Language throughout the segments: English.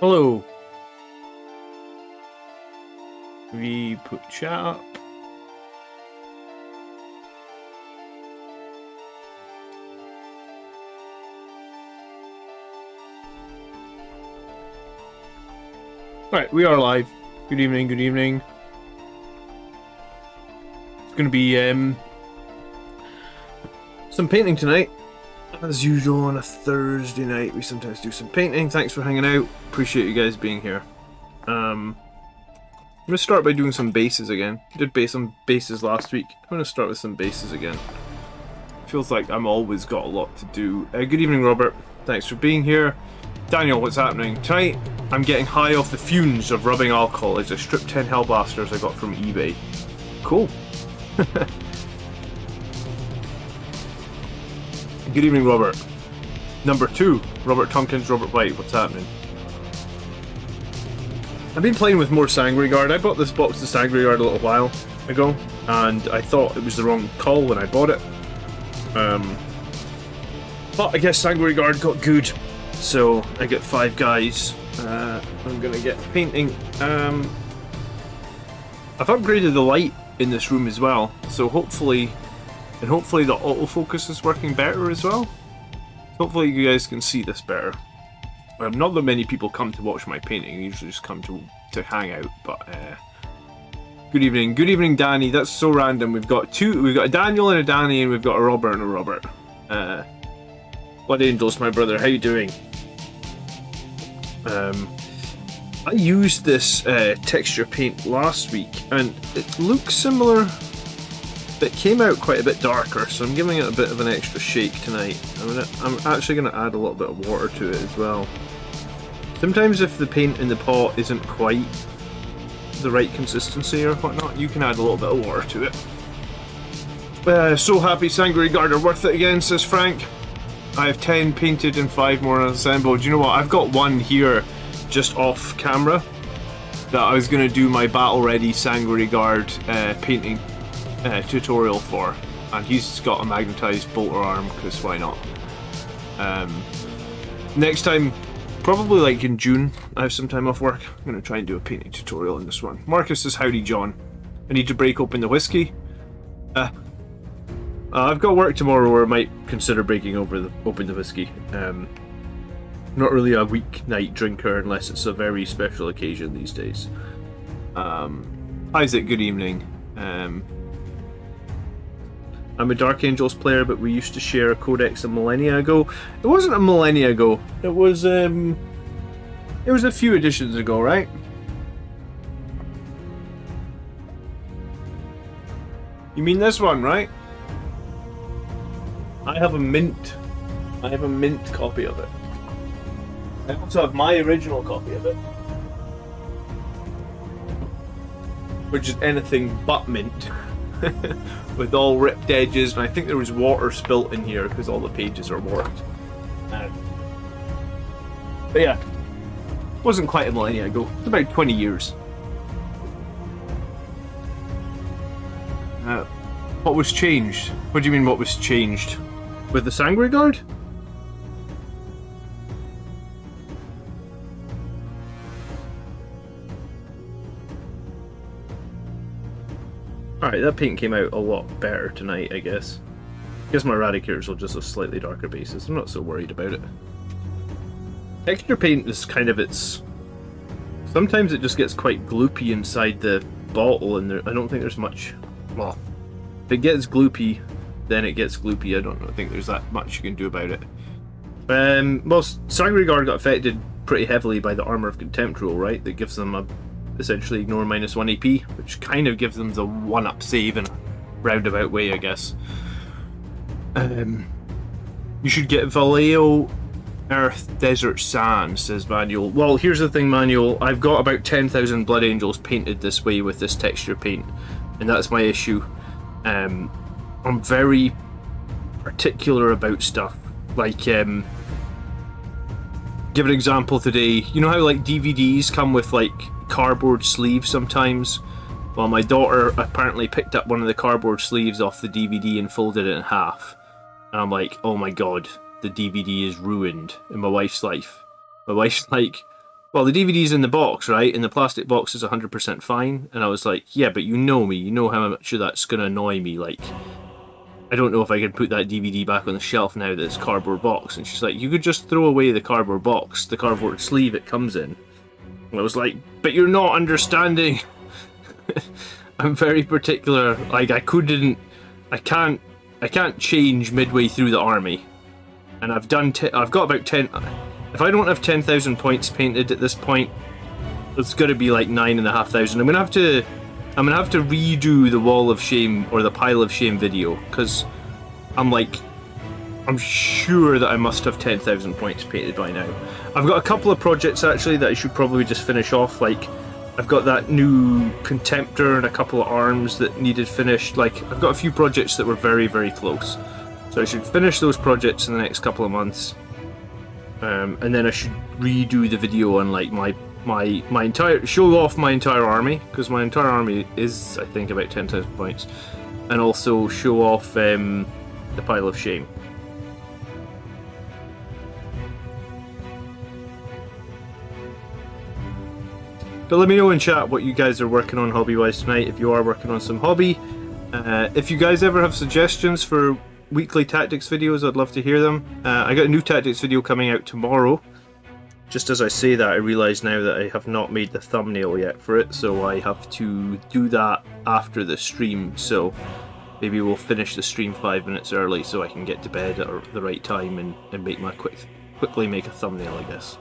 Hello. We put chat up. Right, we are live. Good evening, good evening. It's going to be some painting tonight. As usual on a Thursday night, we sometimes do some painting. Thanks for hanging out. Appreciate you guys being here. I'm going to start by doing some bases again. I did some bases last week. I'm going to start with some bases again. Feels like I'm always got a lot to do. Good evening, Robert. Thanks for being here. Daniel, what's happening? Tonight, I'm getting high off the fumes of rubbing alcohol as I strip 10 Hellblasters I got from eBay. Cool. Good evening, Robert. Number 2, Robert Tompkins, Robert White, what's happening? I've been playing with more Sangreguard. I bought this box of Sangreguard a little while ago, and I thought it was the wrong call when I bought it. But I guess Sangreguard got good, so I get 5 guys. I'm gonna get painting. I've upgraded the light in this room as well, so hopefully the autofocus is working better as well. Hopefully you guys can see this better. Not that many people come to watch my painting, they usually just come to hang out, but good evening Danny. That's so random. We've got a Daniel and a Danny, and we've got a Robert and a Robert. Blood Angels, my brother, how you doing? I used this texture paint last week, and it looks similar. It came out quite a bit darker, so I'm giving it a bit of an extra shake tonight. I'm actually going to add a little bit of water to it as well. Sometimes if the paint in the pot isn't quite the right consistency or whatnot, you can add a little bit of water to it. So happy Sangreguard are worth it again, says Frank. I have 10 painted and 5 more assembled. Do you know what? I've got one here just off camera that I was going to do my battle ready Sangreguard painting tutorial for, and he's got a magnetized bolter arm because why not. Next time, probably like in June, I have some time off work, I'm going to try and do a painting tutorial in this one. Marcus says, howdy John. I need to break open the whiskey. I've got work tomorrow where I might consider breaking open the whiskey. Not really a weeknight drinker unless it's a very special occasion these days. Isaac, good evening. I'm a Dark Angels player, but we used to share a codex a millennia ago. It wasn't a millennia ago. It was a few editions ago, right? You mean this one, right? I have a mint copy of it. I also have my original copy of it, which is anything but mint. With all ripped edges, and I think there was water spilt in here because all the pages are warped. But yeah, it wasn't quite a millennia ago. It's about 20 years. What was changed? What do you mean what was changed? With the Sangreguard? Alright, that paint came out a lot better tonight, I guess. I guess my Eradicators will just have slightly darker bases. I'm not so worried about it. Texture paint is kind of its... Sometimes it just gets quite gloopy inside the bottle, and I don't think there's much... Well, if it gets gloopy, then it gets gloopy. I don't think there's that much you can do about it. Well, Sangreguard got affected pretty heavily by the Armor of Contempt rule, right? That gives them a essentially ignore -1 AP, which kind of gives them the 1-up save in a roundabout way, I guess. You should get Vallejo Earth Desert Sand, says Manuel. Well, here's the thing, Manuel. I've got about 10,000 Blood Angels painted this way with this texture paint, and that's my issue. I'm very particular about stuff. Like, give an example today. You know how like DVDs come with like cardboard sleeves sometimes? Well, my daughter apparently picked up one of the cardboard sleeves off the DVD and folded it in half. And I'm like, oh my god, the DVD is ruined in my wife's life. My wife's like, well, the DVD's in the box, right? And the plastic box is 100% fine. And I was like, yeah, but you know me. You know how much that's going to annoy me. Like, I don't know if I can put that DVD back on the shelf now that it's cardboard box. And she's like, you could just throw away the cardboard box, the cardboard sleeve it comes in. And I was like, but you're not understanding. I'm very particular. Like, I can't change midway through the army. And I've got about 10... If I don't have 10,000 points painted at this point, it's got to be like 9,500. I'm gonna have to redo the Wall of Shame or the Pile of Shame video, because I'm sure that I must have 10,000 points painted by now. I've got a couple of projects actually that I should probably just finish off. Like, I've got that new Contemptor and a couple of arms that needed finished. Like, I've got a few projects that were very, very close. So I should finish those projects in the next couple of months. And then I should redo the video on like my entire, show off my entire army, because my entire army is, I think, about 10,000 points, and also show off the Pile of Shame. But let me know in chat what you guys are working on hobby-wise tonight, if you are working on some hobby. If you guys ever have suggestions for weekly tactics videos, I'd love to hear them. I got a new tactics video coming out tomorrow. Just as I say that, I realise now that I have not made the thumbnail yet for it, so I have to do that after the stream. So maybe we'll finish the stream 5 minutes early so I can get to bed at the right time and make my quickly make a thumbnail, I guess.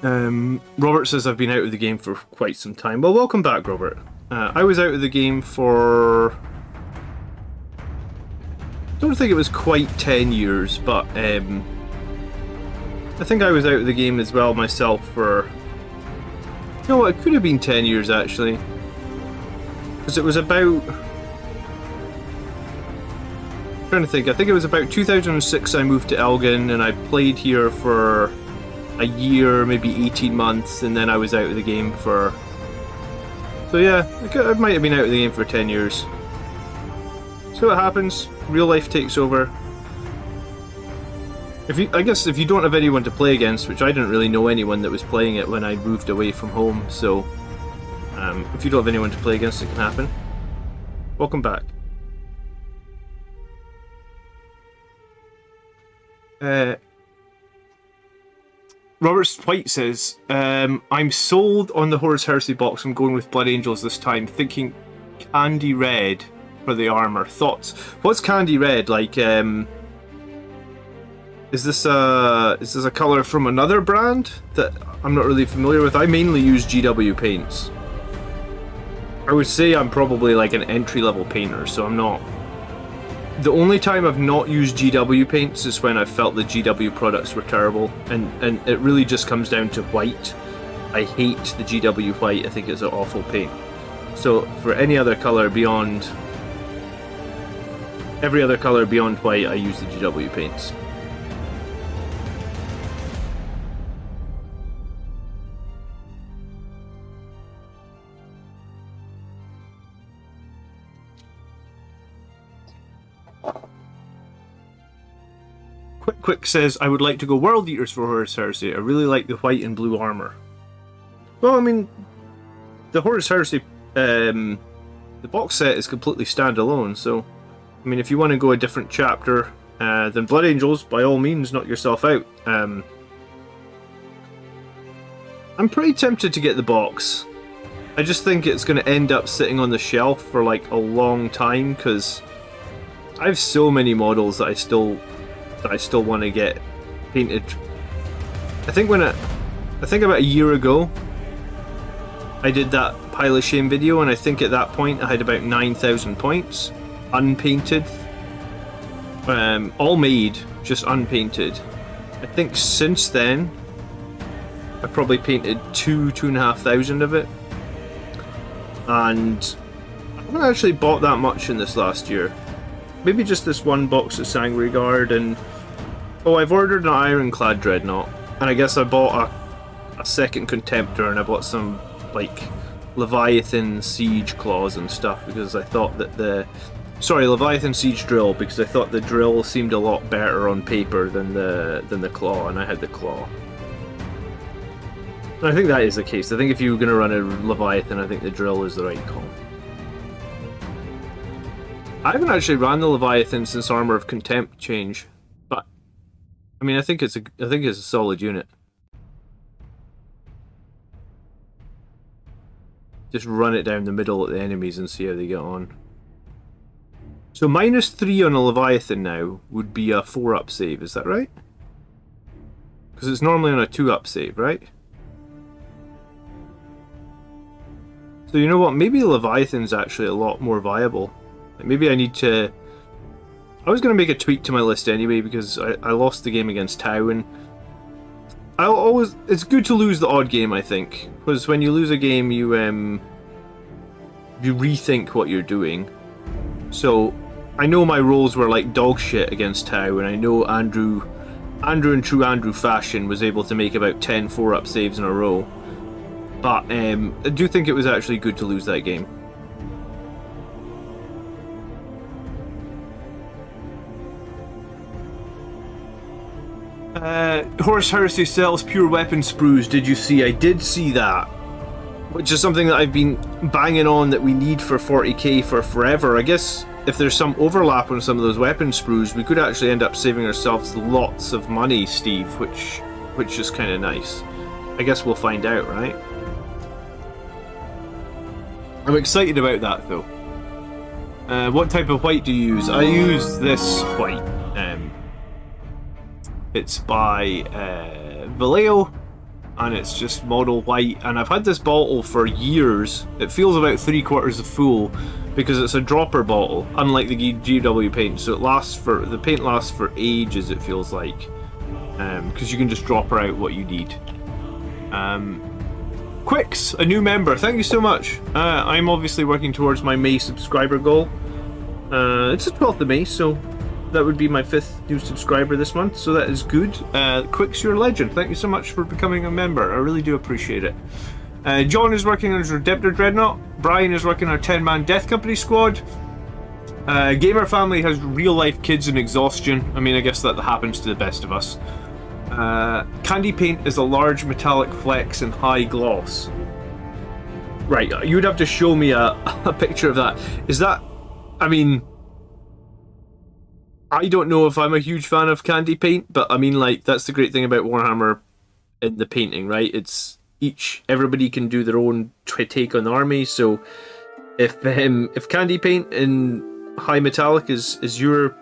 Robert says I've been out of the game for quite some time. Well, welcome back, Robert. I was out of the game for... I don't think it was quite 10 years, but I think I was out of the game as well myself for... You know what, it could have been 10 years actually. Because it was about... I'm trying to think, I think it was about 2006 I moved to Elgin and I played here for a year, maybe 18 months, and then I was out of the game for... So yeah, I might have been out of the game for 10 years. So what happens, real life takes over. I guess if you don't have anyone to play against, which I didn't really know anyone that was playing it when I moved away from home, so if you don't have anyone to play against, it can happen. Welcome back. Robert White says, I'm sold on the Horus Heresy box. I'm going with Blood Angels this time, thinking candy red for the armor. Thoughts? What's candy red? Like, is this a color from another brand that I'm not really familiar with? I mainly use GW paints. I would say I'm probably like an entry-level painter, so I'm not... The only time I've not used GW paints is when I felt the GW products were terrible, and it really just comes down to white. I hate the GW white, I think it's an awful paint. So for any other colour beyond... Every other colour beyond white, I use the GW paints. Quick says, I would like to go World Eaters for Horus Heresy. I really like the white and blue armour. Well, I mean, the Horus Heresy, the box set is completely standalone, so, I mean, if you want to go a different chapter than Blood Angels, by all means, knock yourself out. I'm pretty tempted to get the box. I just think it's going to end up sitting on the shelf for like a long time, because I have so many models that I still want to get painted. I think about a year ago I did that Pile of Shame video, and I think at that point I had about 9,000 points unpainted, all made, just unpainted. I think since then I've probably painted 2,500 of it, and I haven't actually bought that much in this last year. Maybe just this one box of Sangreguard, and oh, I've ordered an Ironclad Dreadnought, and I guess I bought a second Contemptor, and I bought some like Leviathan Siege Claws and stuff, because I thought that the Sorry, Leviathan Siege Drill, because I thought the drill seemed a lot better on paper than the claw, and I had the claw. And I think that is the case. I think if you were going to run a Leviathan, I think the drill is the right call. I haven't actually run the Leviathan since Armor of Contempt change, but I mean, I think it's a solid unit. Just run it down the middle at the enemies and see how they get on. So -3 on a Leviathan now would be a 4-up save, is that right? Because it's normally on a 2-up save, right? So you know what, maybe Leviathan's actually a lot more viable. Like maybe I need to... I was going to make a tweak to my list anyway, because I lost the game against Tau, and it's good to lose the odd game, I think. Because when you lose a game, you rethink what you're doing. So I know my rolls were like dog shit against Tau, and I know Andrew in true Andrew fashion was able to make about 10 4-up saves in a row. But I do think it was actually good to lose that game. Horse Heresy sells pure weapon sprues. Did you see? I did see that. Which is something that I've been banging on that we need for 40k for forever. I guess if there's some overlap on some of those weapon sprues, we could actually end up saving ourselves lots of money, Steve, which is kind of nice. I guess we'll find out, right? I'm excited about that, though. What type of white do you use? I use this white. It's by Vallejo, and it's just model white, and I've had this bottle for years. It feels about 3/4 full because it's a dropper bottle, unlike the GW paint, so the paint lasts for ages, it feels like, because you can just drop her out what you need. Quicks, a new member, thank you so much. I'm obviously working towards my May subscriber goal. It's the 12th of May, so that would be my 5th new subscriber this month, so that is good. Quicks, you're a legend. Thank you so much for becoming a member. I really do appreciate it. John is working on his Redemptor Dreadnought. Brian is working on a 10-man Death Company squad. Gamer Family has real-life kids and exhaustion. I mean, I guess that happens to the best of us. Candy paint is a large metallic flex and high gloss. Right, you would have to show me a picture of that. Is that... I mean... I don't know if I'm a huge fan of candy paint, but I mean, like, that's the great thing about Warhammer in the painting, right? It's everybody can do their own take on the army. So if candy paint in high metallic is your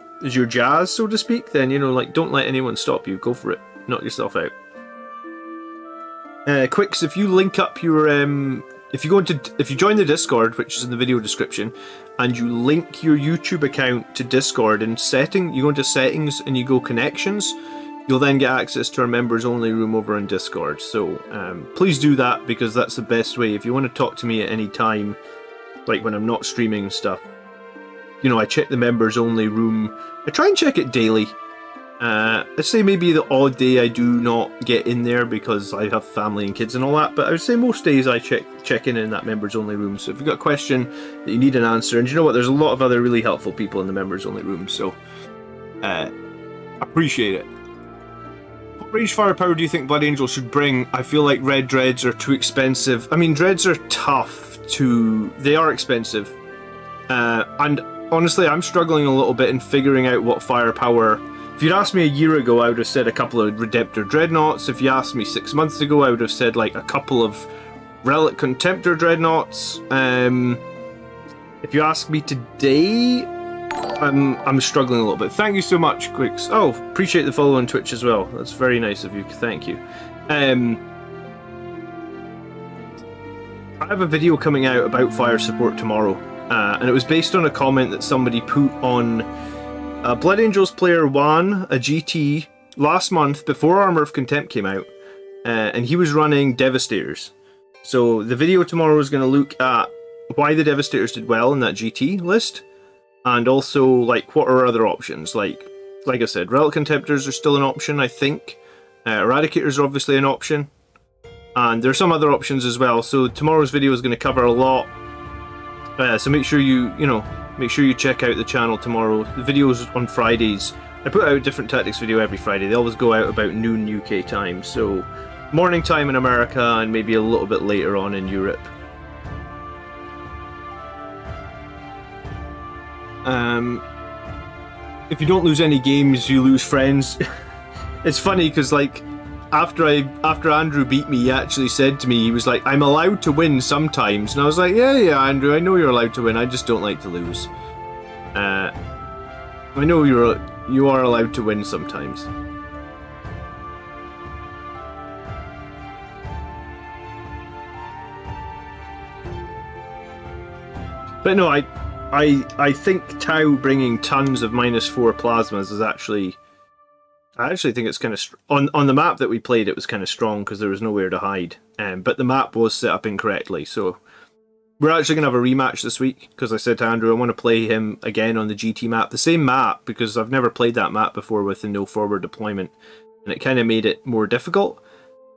jazz, so to speak, then, you know, like, don't let anyone stop you. Go for it. Knock yourself out. Quicks, if you link up your if you join the Discord, which is in the video description, and you link your YouTube account to Discord and you go into settings and you go connections, you'll then get access to our members only room over on Discord. So please do that, because that's the best way. If you want to talk to me at any time, like when I'm not streaming and stuff, you know, I check the members only room. I try and check it daily. Let's say maybe the odd day I do not get in there because I have family and kids and all that, but I would say most days I check in that members only room. So if you've got a question that you need an answer, and you know what, there's a lot of other really helpful people in the members only room, so appreciate it. What range firepower do you think Blood Angel should bring? I feel like red dreads are too expensive. I mean, dreads are tough they are expensive, and honestly I'm struggling a little bit in figuring out what firepower. If you'd asked me a year ago, I would have said a couple of Redemptor Dreadnoughts. If you asked me 6 months ago, I would have said like a couple of Relic Contemptor Dreadnoughts. If you ask me today, I'm struggling a little bit. Thank you so much, Quicks. Oh, appreciate the follow on Twitch as well. That's very nice of you. Thank you. I have a video coming out about fire support tomorrow, and it was based on a comment that somebody put on Blood Angels player Juan, a GT, last month before Armor of Contempt came out, and he was running Devastators. So the video tomorrow is going to look at why the Devastators did well in that GT list, and also like what are other options. Like I said, Relic Contemptors are still an option, I think. Eradicators are obviously an option, and there are some other options as well. So tomorrow's video is going to cover a lot. So make sure you make sure you check out the channel tomorrow. The videos on Fridays, I put out a different tactics video every Friday. They always go out about noon UK time, so morning time in America and maybe a little bit later on in Europe. If you don't lose any games, you lose friends. It's funny because, like, after Andrew beat me, he actually said to me, he was like, "I'm allowed to win sometimes," and I was like, "Yeah, Andrew, I know you're allowed to win. I just don't like to lose." I know you are allowed to win sometimes. But no, I think Tau bringing tons of -4 plasmas is actually... I actually think it's kind of... On the map that we played, it was kind of strong because there was nowhere to hide. But the map was set up incorrectly, so... We're actually going to have a rematch this week, because I said to Andrew I want to play him again on the GT map. The same map, because I've never played that map before with the no forward deployment. And it kind of made it more difficult.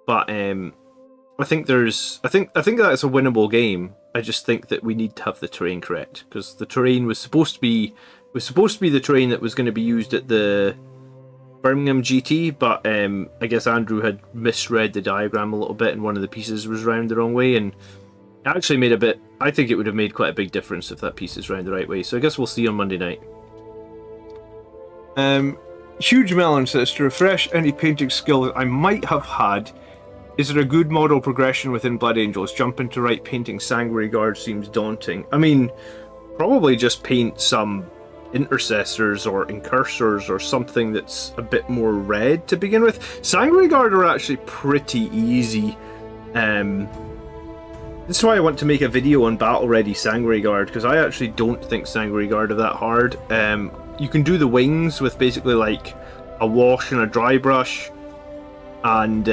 But I think that's a winnable game. I just think that we need to have the terrain correct, because the terrain was supposed to be the terrain that was going to be used at the Birmingham GT, but I guess Andrew had misread the diagram a little bit, and one of the pieces was round the wrong way, and it actually made a bit... I think it would have made quite a big difference if that piece is round the right way. So I guess we'll see on Monday night. Huge Melon says, to refresh any painting skill I might have had, is there a good model progression within Blood Angels? Jumping to right painting Sanguinary Guard seems daunting. I mean, probably just paint some intercessors or incursors or something that's a bit more red to begin with. Sanguinary Guard are actually pretty easy. That's why I want to make a video on Battle Ready Sanguinary Guard, because I actually don't think Sanguinary Guard are that hard. You can do the wings with basically like a wash and a dry brush, and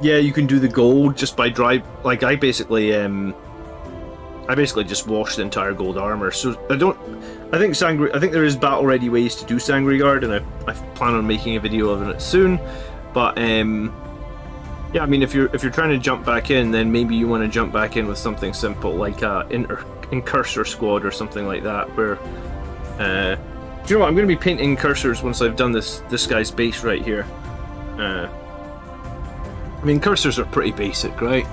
yeah, you can do the gold just by dry. Like I basically just washed the entire gold armor. So I think there is battle ready ways to do Sanguinary Guard, and I plan on making a video of it soon. But yeah, I mean, if you're trying to jump back in, then maybe you want to jump back in with something simple like a Incursor squad or something like that. Where do you know what? I'm going to be painting cursors once I've done this guy's base right here. I mean, cursors are pretty basic, right?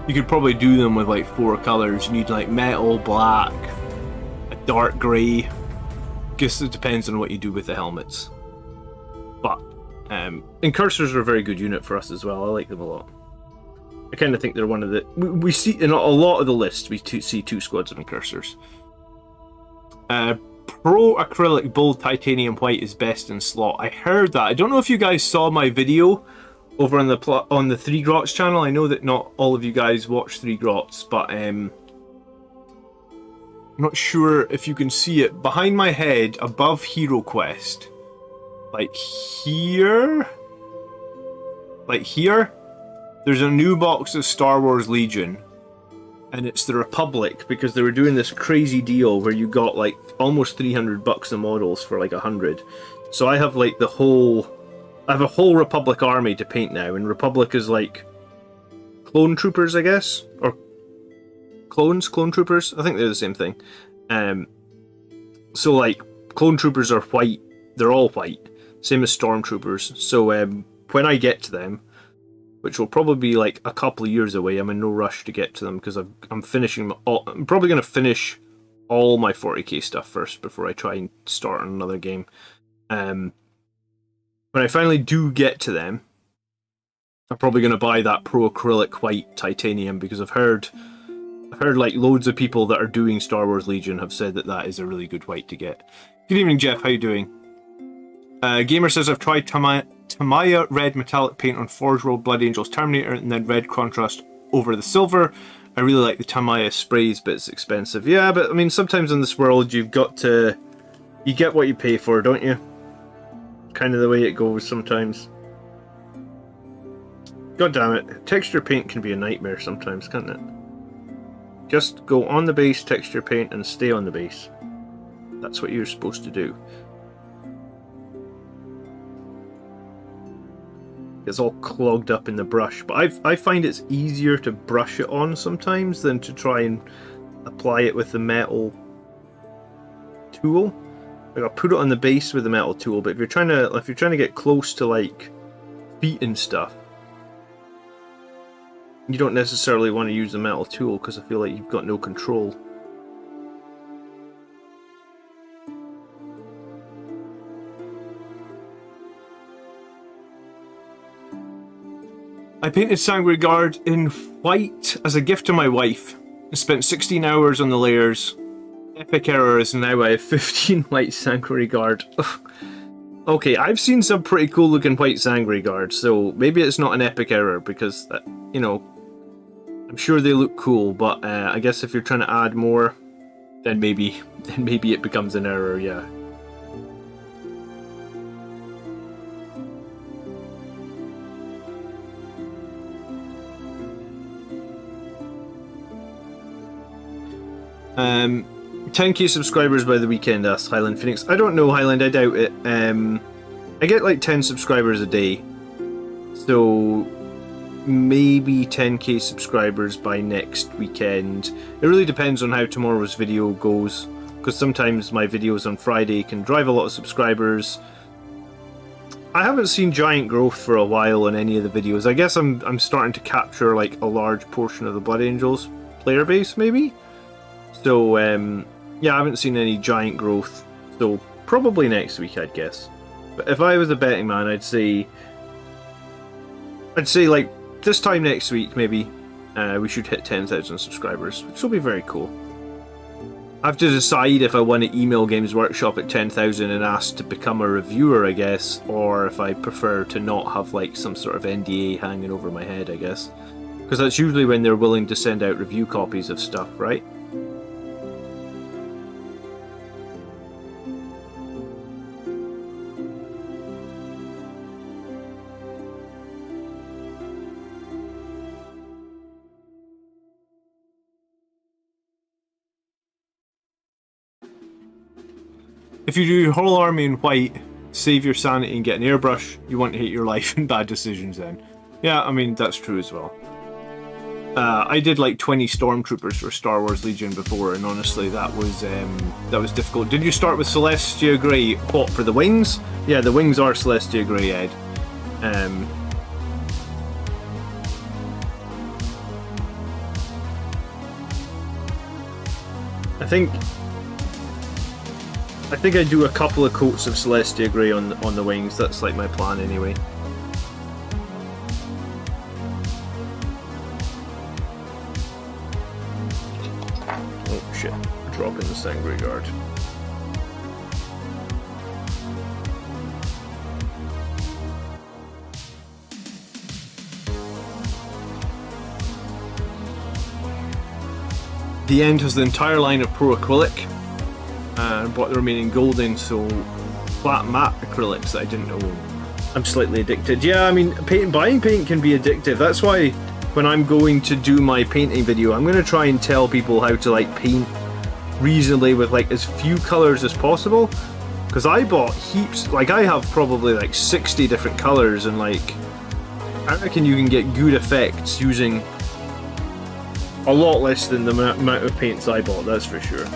You could probably do them with like 4 colors. You need like metal, black, a dark grey. Guess it depends on what you do with the helmets. But Incursors are a very good unit for us as well. I like them a lot. I kind of think they're one of the... We see in a lot of the lists, we see 2 squads of Incursors. Pro Acrylic Bold Titanium White is best in slot. I heard that. I don't know if you guys saw my video over on the 3 Grots channel. I know that not all of you guys watch 3 Grots, but I'm not sure if you can see it. Behind my head, above Hero Quest, like here, there's a new box of Star Wars Legion, and it's the Republic, because they were doing this crazy deal where you got like almost $300 a models for like 100. So I have like a whole Republic army to paint now, and Republic is like clone troopers, I guess, or clone troopers. I think they're the same thing. So like clone troopers are white; they're all white, same as stormtroopers. So when I get to them, which will probably be like a couple of years away, I'm in no rush to get to them because I'm finishing all. I'm probably going to finish all my 40k stuff first before I try and start on another game. When I finally do get to them, I'm probably going to buy that Pro Acrylic White Titanium, because I've heard like loads of people that are doing Star Wars Legion have said that is a really good white to get. Good evening, Jeff. How you doing? Gamer says, I've tried Tamiya red metallic paint on Forge World Blood Angels Terminator, and then red contrast over the silver. I really like the Tamiya sprays, but it's expensive. Yeah, but I mean, sometimes in this world you get what you pay for, don't you? Kind of the way it goes sometimes. God damn it. Texture paint can be a nightmare sometimes, can't it? Just go on the base, texture paint, and stay on the base. That's what you're supposed to do. It's all clogged up in the brush, but I find it's easier to brush it on sometimes than to try and apply it with the metal tool. Like I'll put it on the base with the metal tool, but if you're trying to get close to like feet and stuff, you don't necessarily want to use the metal tool because I feel like you've got no control. I painted Sanguinary Guard in white as a gift to my wife. I spent 16 hours on the layers. Epic error is now I have 15 white Sanguinary Guard. Okay, I've seen some pretty cool looking white Sanguinary Guard, so maybe it's not an epic error because, you know, I'm sure they look cool, but I guess if you're trying to add more, then maybe it becomes an error, yeah. Um, 10k subscribers by the weekend, asked Highland Phoenix. I don't know, Highland, I doubt it. I get like 10 subscribers a day, so maybe 10k subscribers by next weekend. It really depends on how tomorrow's video goes, because sometimes my videos on Friday can drive a lot of subscribers. I haven't seen giant growth for a while on any of the videos. I guess I'm starting to capture like a large portion of the Blood Angels player base, maybe. So yeah, I haven't seen any giant growth, so probably next week, I'd guess. But if I was a betting man, I'd say like this time next week, maybe we should hit 10,000 subscribers, which will be very cool. I have to decide if I want to email Games Workshop at 10,000 and ask to become a reviewer, I guess, or if I prefer to not have like some sort of NDA hanging over my head, I guess. Because that's usually when they're willing to send out review copies of stuff, right? If you do your whole army in white, save your sanity and get an airbrush, you won't hate your life and bad decisions then. Yeah, I mean, that's true as well. I did like 20 stormtroopers for Star Wars Legion before, and honestly, that was difficult. Did you start with Celestia Grey? What, for the wings? Yeah, the wings are Celestia Grey, Ed. I think I do a couple of coats of Celestia Grey on the wings. That's like my plan anyway. Oh shit, dropping the Sanguinary Guard. The end has the entire line of Pro Acrylic. And bought the remaining gold in, so flat matte acrylics that I didn't own. I'm slightly addicted. Yeah, I mean, buying paint can be addictive. That's why when I'm going to do my painting video, I'm going to try and tell people how to like paint reasonably with like as few colors as possible. Because I bought heaps, like I have probably like 60 different colors, and like I reckon you can get good effects using a lot less than the amount of paints I bought, that's for sure.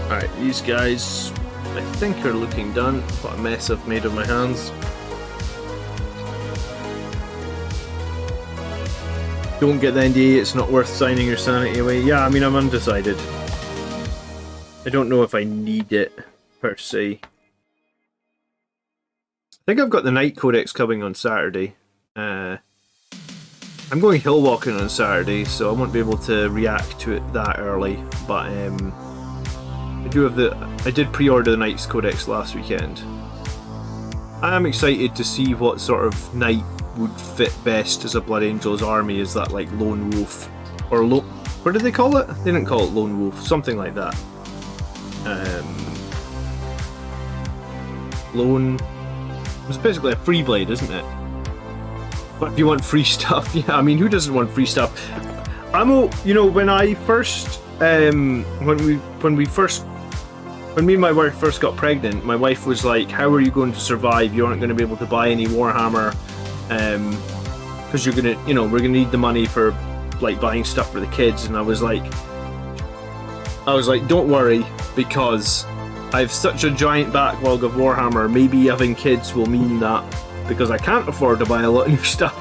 Alright, these guys I think are looking done. What a mess I've made of my hands. Don't get the NDA, it's not worth signing your sanity away. Yeah, I mean, I'm undecided. I don't know if I need it, per se. I think I've got the Night Codex coming on Saturday. I'm going hill walking on Saturday, so I won't be able to react to it that early, but I did pre-order the Knight's Codex last weekend. I am excited to see what sort of knight would fit best as a Blood Angels army, as that like lone wolf, or what did they call it? They didn't call it lone wolf, something like that. Lone, it's basically a free blade, isn't it? But if you want free stuff, yeah, I mean, who doesn't want free stuff? You know, when I first when me and my wife first got pregnant, my wife was like, "How are you going to survive? You aren't going to be able to buy any Warhammer, because you're gonna, we're gonna need the money for like buying stuff for the kids." And I was like, "Don't worry, because I have such a giant backlog of Warhammer. Maybe having kids will mean that because I can't afford to buy a lot of new stuff,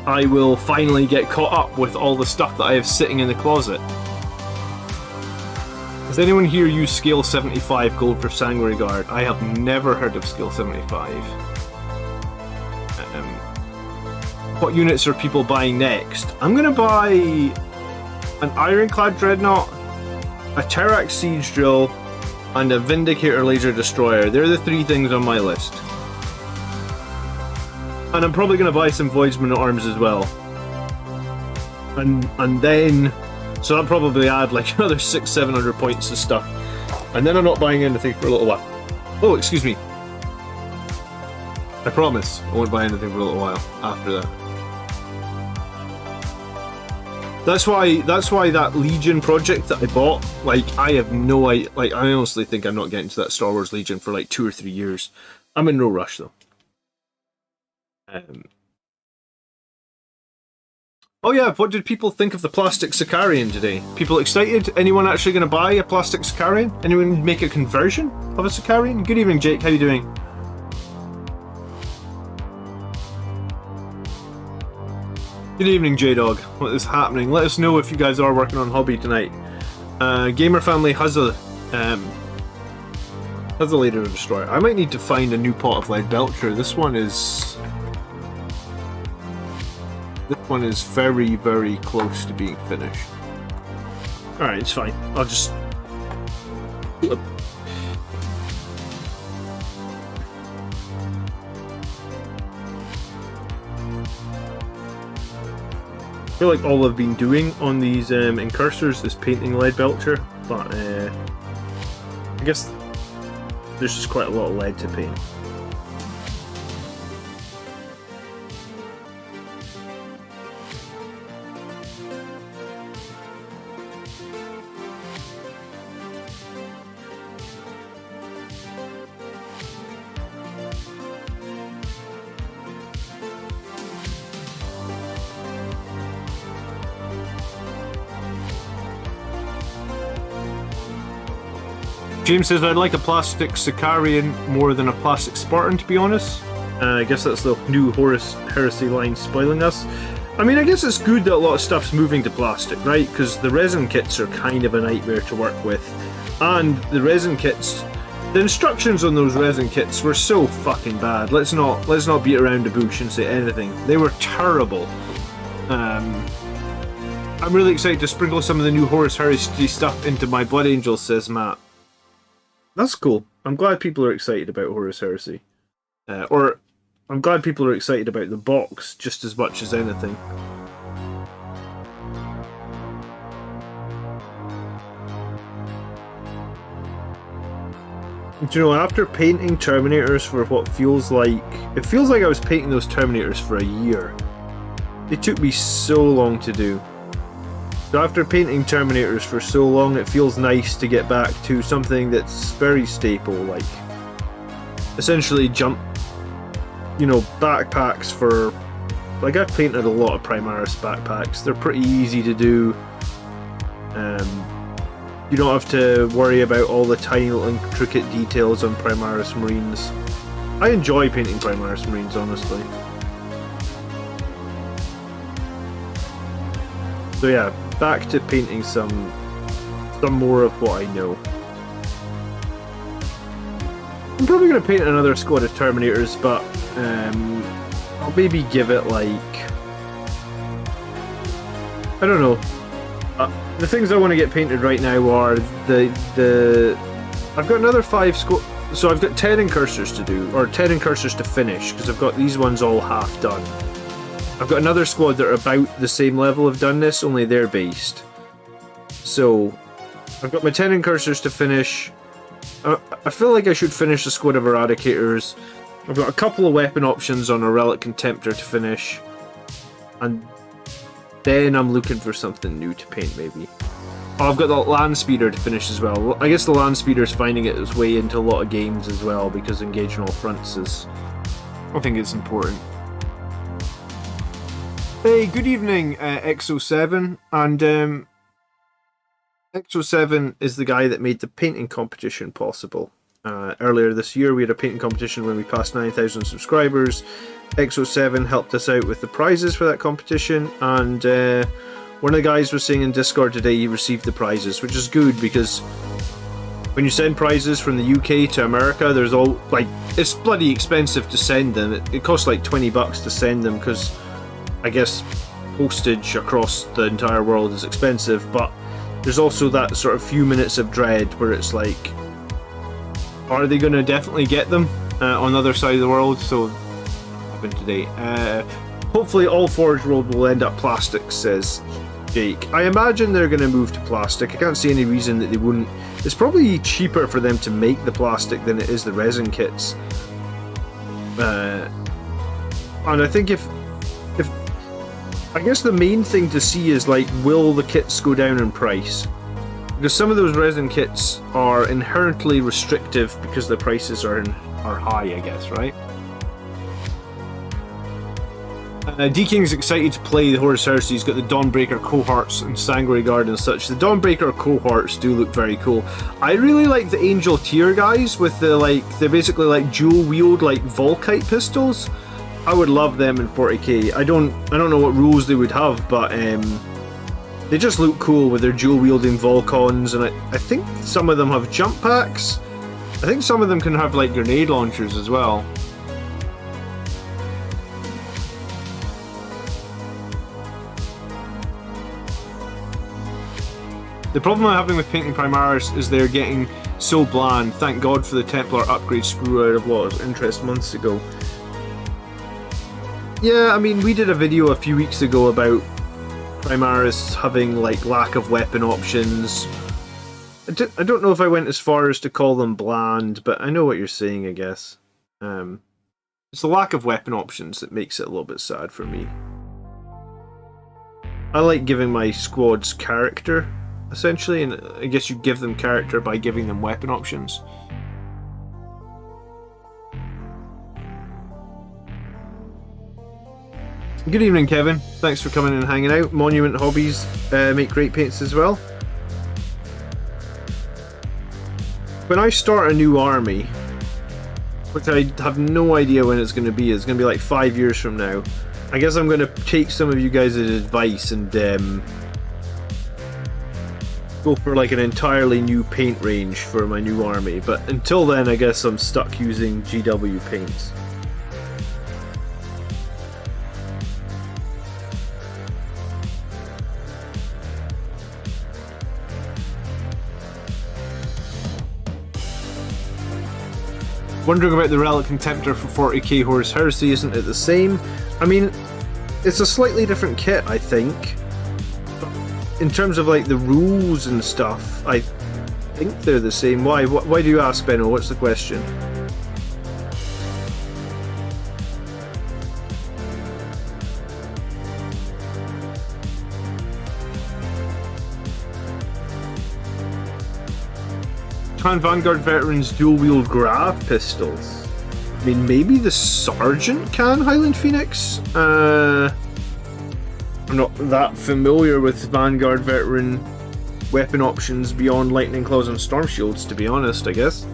I will finally get caught up with all the stuff that I have sitting in the closet." Does anyone here use scale 75 gold for Sanguinary Guard? I have never heard of scale 75. What units are people buying next? I'm gonna buy an Ironclad Dreadnought, a Terrax Siege Drill, and a Vindicator Laser Destroyer. They're the 3 things on my list. And I'm probably gonna buy some Voidsman Arms as well. And then, so I'll probably add like another 600-700 points and stuff. And then I'm not buying anything for a little while. Oh, excuse me. I promise I won't buy anything for a little while after that. That's why that Legion project that I bought, like, I have no idea, like, I honestly think I'm not getting to that Star Wars Legion for like 2 or 3 years. I'm in no rush though. Oh yeah, what did people think of the plastic Sicarian today? People excited? Anyone actually going to buy a plastic Sicarian? Anyone make a conversion of a Sicarian? Good evening, Jake. How you doing? Good evening, J-Dog. What is happening? Let us know if you guys are working on hobby tonight. Gamer Family has a Laser Destroyer. I might need to find a new pot of Lead Belcher. This one is very, very close to being finished. Alright, it's fine. I'll just... I feel like all I've been doing on these incursors is painting Lead Belcher, but I guess there's just quite a lot of lead to paint. James says, "I'd like a plastic Sicarian more than a plastic Spartan, to be honest." I guess that's the new Horus Heresy line spoiling us. I mean, I guess it's good that a lot of stuff's moving to plastic, right? Because the resin kits are kind of a nightmare to work with. And the resin kits, the instructions on those resin kits were so fucking bad. Let's not beat around the bush and say anything. They were terrible. I'm really excited to sprinkle some of the new Horus Heresy stuff into my Blood Angels, says Matt. That's cool. I'm glad people are excited about Horus Heresy. Or, I'm glad people are excited about the box just as much as anything. Do you know, after painting Terminators for what feels like... It feels like I was painting those Terminators for a year. They took me so long to do. So after painting Terminators for so long, it feels nice to get back to something that's very staple, like essentially backpacks for, like, I've painted a lot of Primaris backpacks. They're pretty easy to do. You don't have to worry about all the tiny little intricate details on Primaris Marines. I enjoy painting Primaris Marines, honestly. So yeah, back to painting some more of what I know. I'm probably going to paint another squad of Terminators, but I'll maybe give it like... I don't know. The things I want to get painted right now are I've got another 5 squad... So I've got 10 incursors to do, or 10 incursors to finish, because I've got these ones all half done. I've got another squad that are about the same level of doneness, only they're based. So, I've got my 10 incursors to finish. I feel like I should finish the squad of Eradicators. I've got a couple of weapon options on a Relic Contemptor to finish. And then I'm looking for something new to paint, maybe. Oh, I've got the land speeder to finish as well. I guess the land speeder's finding its way into a lot of games as well, because engaging all fronts is... I think it's important. Hey, good evening, XO7, and XO7 is the guy that made the painting competition possible. Earlier this year we had a painting competition when we passed 9,000 subscribers. XO7 helped us out with the prizes for that competition, and one of the guys was saying in Discord today he received the prizes, which is good, because when you send prizes from the UK to America, there's all, like, it's bloody expensive to send them. It costs like $20 to send them, because I guess postage across the entire world is expensive, but there's also that sort of few minutes of dread where it's like, are they going to definitely get them on the other side of the world? So, happened today. Hopefully all Forge World will end up plastic, says Jake. I imagine they're going to move to plastic. I can't see any reason that they wouldn't. It's probably cheaper for them to make the plastic than it is the resin kits. And I think if I guess the main thing to see is, like, will the kits go down in price? Because some of those resin kits are inherently restrictive because the prices are high, I guess, right? D-King's excited to play the Horus Heresy. He's got the Dawnbreaker cohorts and Sanguinary Guard and such. The Dawnbreaker cohorts do look very cool. I really like the Angel Tier guys with the, like, they're basically like dual wield, like, Volkite pistols. I would love them in 40k. I don't know what rules they would have, but they just look cool with their dual wielding Volcons, and I think some of them have jump packs. I think some of them can have, like, grenade launchers as well. The problem I'm having with painting Primaris is they're getting so bland. Thank God for the Templar upgrade sprue out of Lost Interest months ago. Yeah, I mean, we did a video a few weeks ago about Primaris having, like, lack of weapon options. I don't know if I went as far as to call them bland, but I know what you're saying, I guess. It's the lack of weapon options that makes it a little bit sad for me. I like giving my squads character, essentially, and I guess you give them character by giving them weapon options. Good evening, Kevin. Thanks for coming and hanging out. Monument Hobbies make great paints as well. When I start a new army, which I have no idea when it's going to be like 5 years from now, I guess I'm going to take some of you guys' advice and go for, like, an entirely new paint range for my new army. But until then, I guess I'm stuck using GW paints. Wondering about the Relic Contemptor for 40k Horus Heresy, isn't it the same? I mean, it's a slightly different kit, I think. In terms of, like, the rules and stuff, I think they're the same. Why do you ask, Benno? What's the question? Can Vanguard Veterans dual-wield grav pistols? I mean, maybe the Sergeant can, Highland Phoenix? I'm not that familiar with Vanguard Veteran weapon options beyond Lightning Claws and Storm Shields, to be honest, I guess.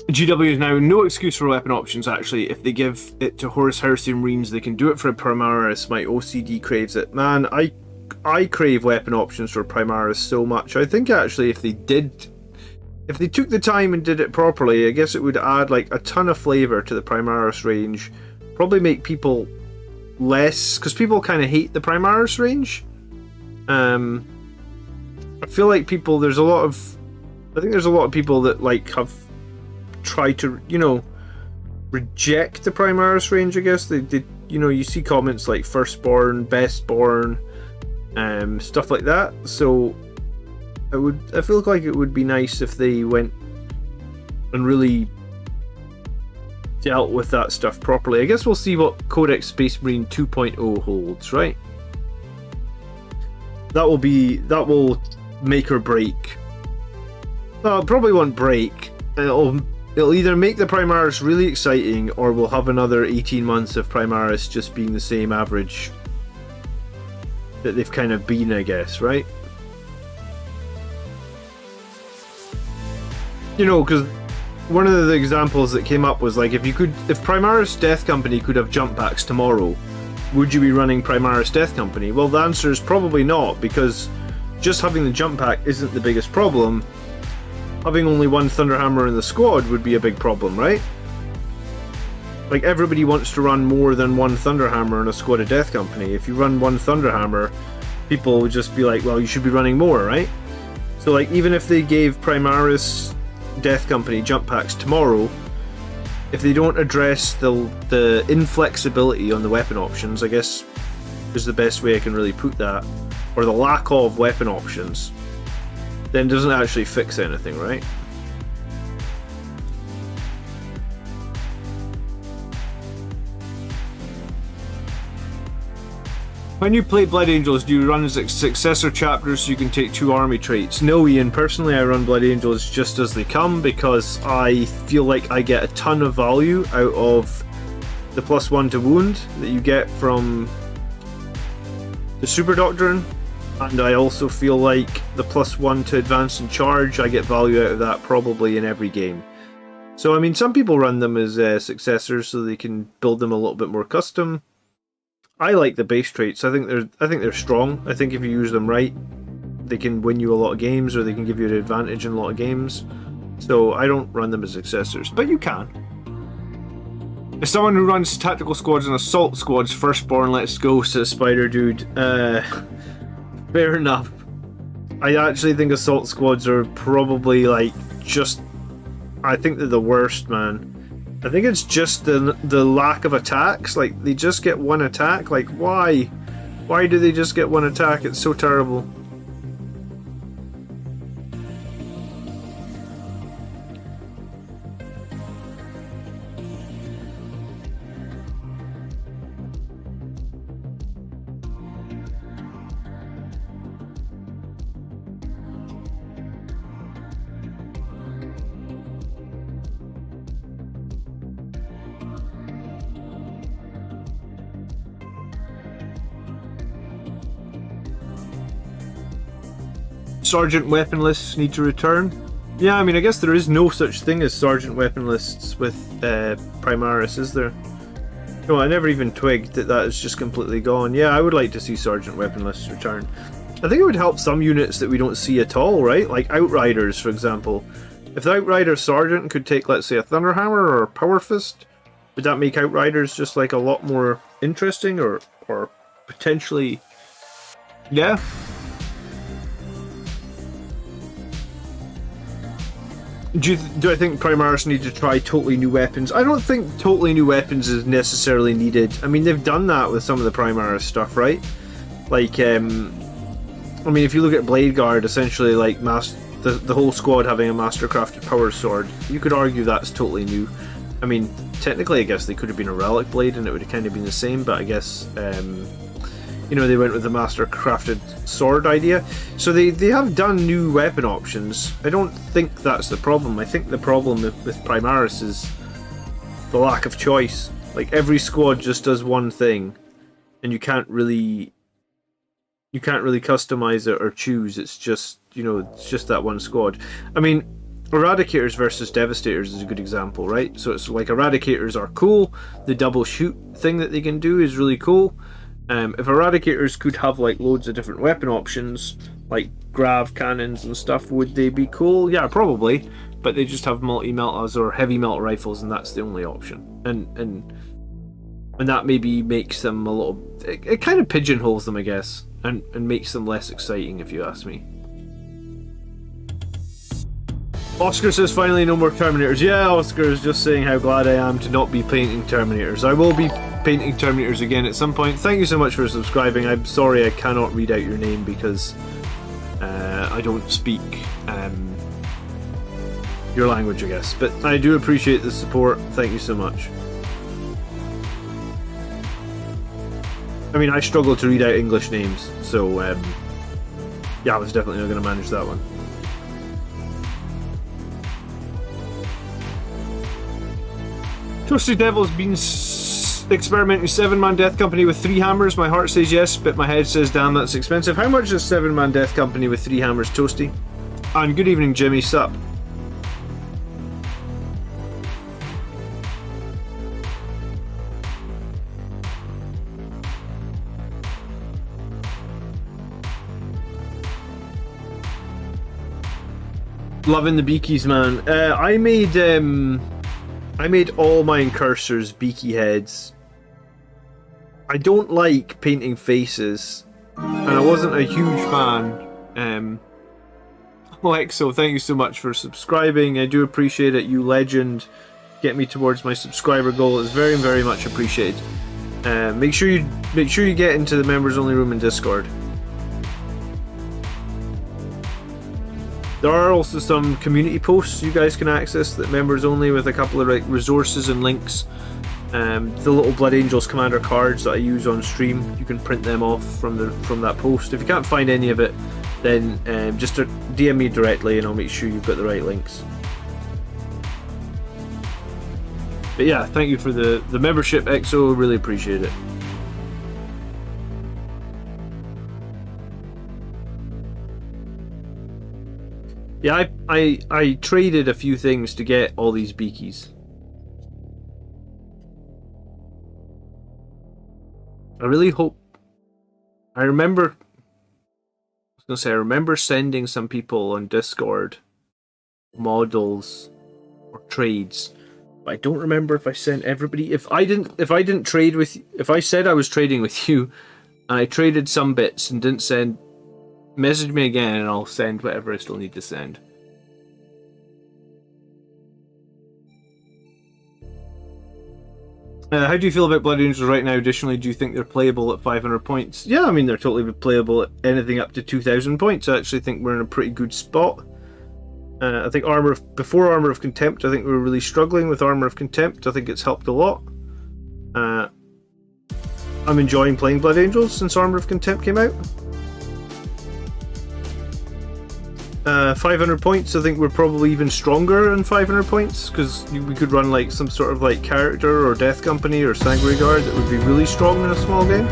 GW is now no excuse for weapon options, actually. If they give it to Horus Heresy and Marines, they can do it for Primaris. My OCD craves it. Man, I crave weapon options for Primaris so much. I think, actually, if they took the time and did it properly, I guess it would add, like, a ton of flavour to the Primaris range. Probably make people less... because people kind of hate the Primaris range. I feel like people, I think there's a lot of people that like have tried to, you know, reject the Primaris range, I guess. They you know, you see comments like firstborn, bestborn, stuff like that. So I feel like it would be nice if they went and really dealt with that stuff properly. I guess we'll see what Codex Space Marine 2.0 holds, right? That will make or break. Well, it probably won't break. It'll either make the Primaris really exciting, or we'll have another 18 months of Primaris just being the same average that they've kind of been, I guess, right? You know, because one of the examples that came up was like, if Primaris Death Company could have jump packs tomorrow, would you be running Primaris Death Company? Well, the answer is probably not, because just having the jump pack isn't the biggest problem. Having only one Thunderhammer in the squad would be a big problem, right? Like, everybody wants to run more than one Thunderhammer in a squad of Death Company. If you run one Thunderhammer, people would just be like, well, you should be running more, right? So, like, even if they gave Primaris Death Company jump packs tomorrow, if they don't address the inflexibility on the weapon options, I guess is the best way I can really put that, or the lack of weapon options, then it doesn't actually fix anything, right? When you play Blood Angels, do you run as successor chapters so you can take 2 army traits? No, Ian. Personally, I run Blood Angels just as they come, because I feel like I get a ton of value out of the +1 to wound that you get from the Super Doctrine, and I also feel like the +1 to advance and charge, I get value out of that probably in every game. So, I mean, some people run them as successors so they can build them a little bit more custom. I like the base traits. I think they're strong. I think if you use them right, they can win you a lot of games, or they can give you an advantage in a lot of games. So I don't run them as successors, but you can. As someone who runs tactical squads and assault squads, firstborn, let's go, says Spider Dude. Fair enough. I actually think assault squads are probably like I think they're the worst, man. I think it's just the lack of attacks. Like, they just get one attack. Like, why? Why do they just get one attack? It's so terrible. Sergeant weapon lists need to return. Yeah, I mean, I guess there is no such thing as sergeant weapon lists with Primaris, is there? No, I never even twigged that is just completely gone. Yeah, I would like to see sergeant weapon lists return. I think it would help some units that we don't see at all, right? Like Outriders, for example. If the Outrider Sergeant could take, let's say, a Thunderhammer or a Power Fist, would that make Outriders just like a lot more interesting, or potentially... Yeah. Do I think Primaris need to try totally new weapons? I don't think totally new weapons is necessarily needed. I mean, they've done that with some of the Primaris stuff, right? Like, I mean, if you look at Blade Guard, essentially, like, the whole squad having a Mastercrafted Power Sword, you could argue that's totally new. I mean, technically, I guess they could have been a Relic Blade and it would have kind of been the same, but I guess, you know, they went with the Master-crafted sword idea. So they have done new weapon options. I don't think that's the problem. I think the problem with Primaris is the lack of choice. Like, every squad just does one thing, and you can't really customize it or choose. It's just, you know, it's just that one squad. I mean, Eradicators versus Devastators is a good example, right? So it's like, Eradicators are cool. The double shoot thing that they can do is really cool. If Eradicators could have like loads of different weapon options, like grav cannons and stuff, would they be cool? Yeah, probably. But they just have multi-meltas or heavy melt rifles, and that's the only option. And that maybe makes them a little... It kind of pigeonholes them, I guess, and makes them less exciting, if you ask me. Oscar says finally no more Terminators. Yeah, Oscar is just saying how glad I am to not be painting Terminators. I will be painting Terminators again at some point. Thank you so much for subscribing. I'm sorry I cannot read out your name because I don't speak your language, I guess. But I do appreciate the support. Thank you so much. I mean, I struggle to read out English names, so yeah, I was definitely not going to manage that one. Toasty Devil's been experimenting 7-man Death Company with 3 hammers. My heart says yes, but my head says damn, that's expensive. How much is 7-man Death Company with 3 hammers, Toasty? And good evening, Jimmy. Sup? Loving the beakies, man. I made all my incursors beaky heads. I don't like painting faces, and I wasn't a huge fan. Alexo, thank you so much for subscribing. I do appreciate it. You legend, get me towards my subscriber goal. It's very, very much appreciated. Make sure you get into the members only room in Discord. There are also some community posts you guys can access that members only, with a couple of resources and links. The little Blood Angels commander cards that I use on stream, you can print them off from that post. If you can't find any of it, then just DM me directly and I'll make sure you've got the right links. But yeah, thank you for the membership, EXO, really appreciate it. Yeah, I traded a few things to get all these beakies. I really hope... I remember sending some people on Discord models or trades, but I don't remember if I sent everybody. If I didn't trade with... If I said I was trading with you, and I traded some bits and didn't send... Message me again and I'll send whatever I still need to send. How do you feel about Blood Angels right now? Additionally, do you think they're playable at 500 points? Yeah, I mean, they're totally playable at anything up to 2,000 points. I actually think we're in a pretty good spot. I think before Armour of Contempt, I think we were really struggling with Armour of Contempt. I think it's helped a lot. I'm enjoying playing Blood Angels since Armour of Contempt came out. 500 points, I think we're probably even stronger than 500 points, because we could run like some sort of like character or Death Company or Sanguinary Guard that would be really strong in a small game.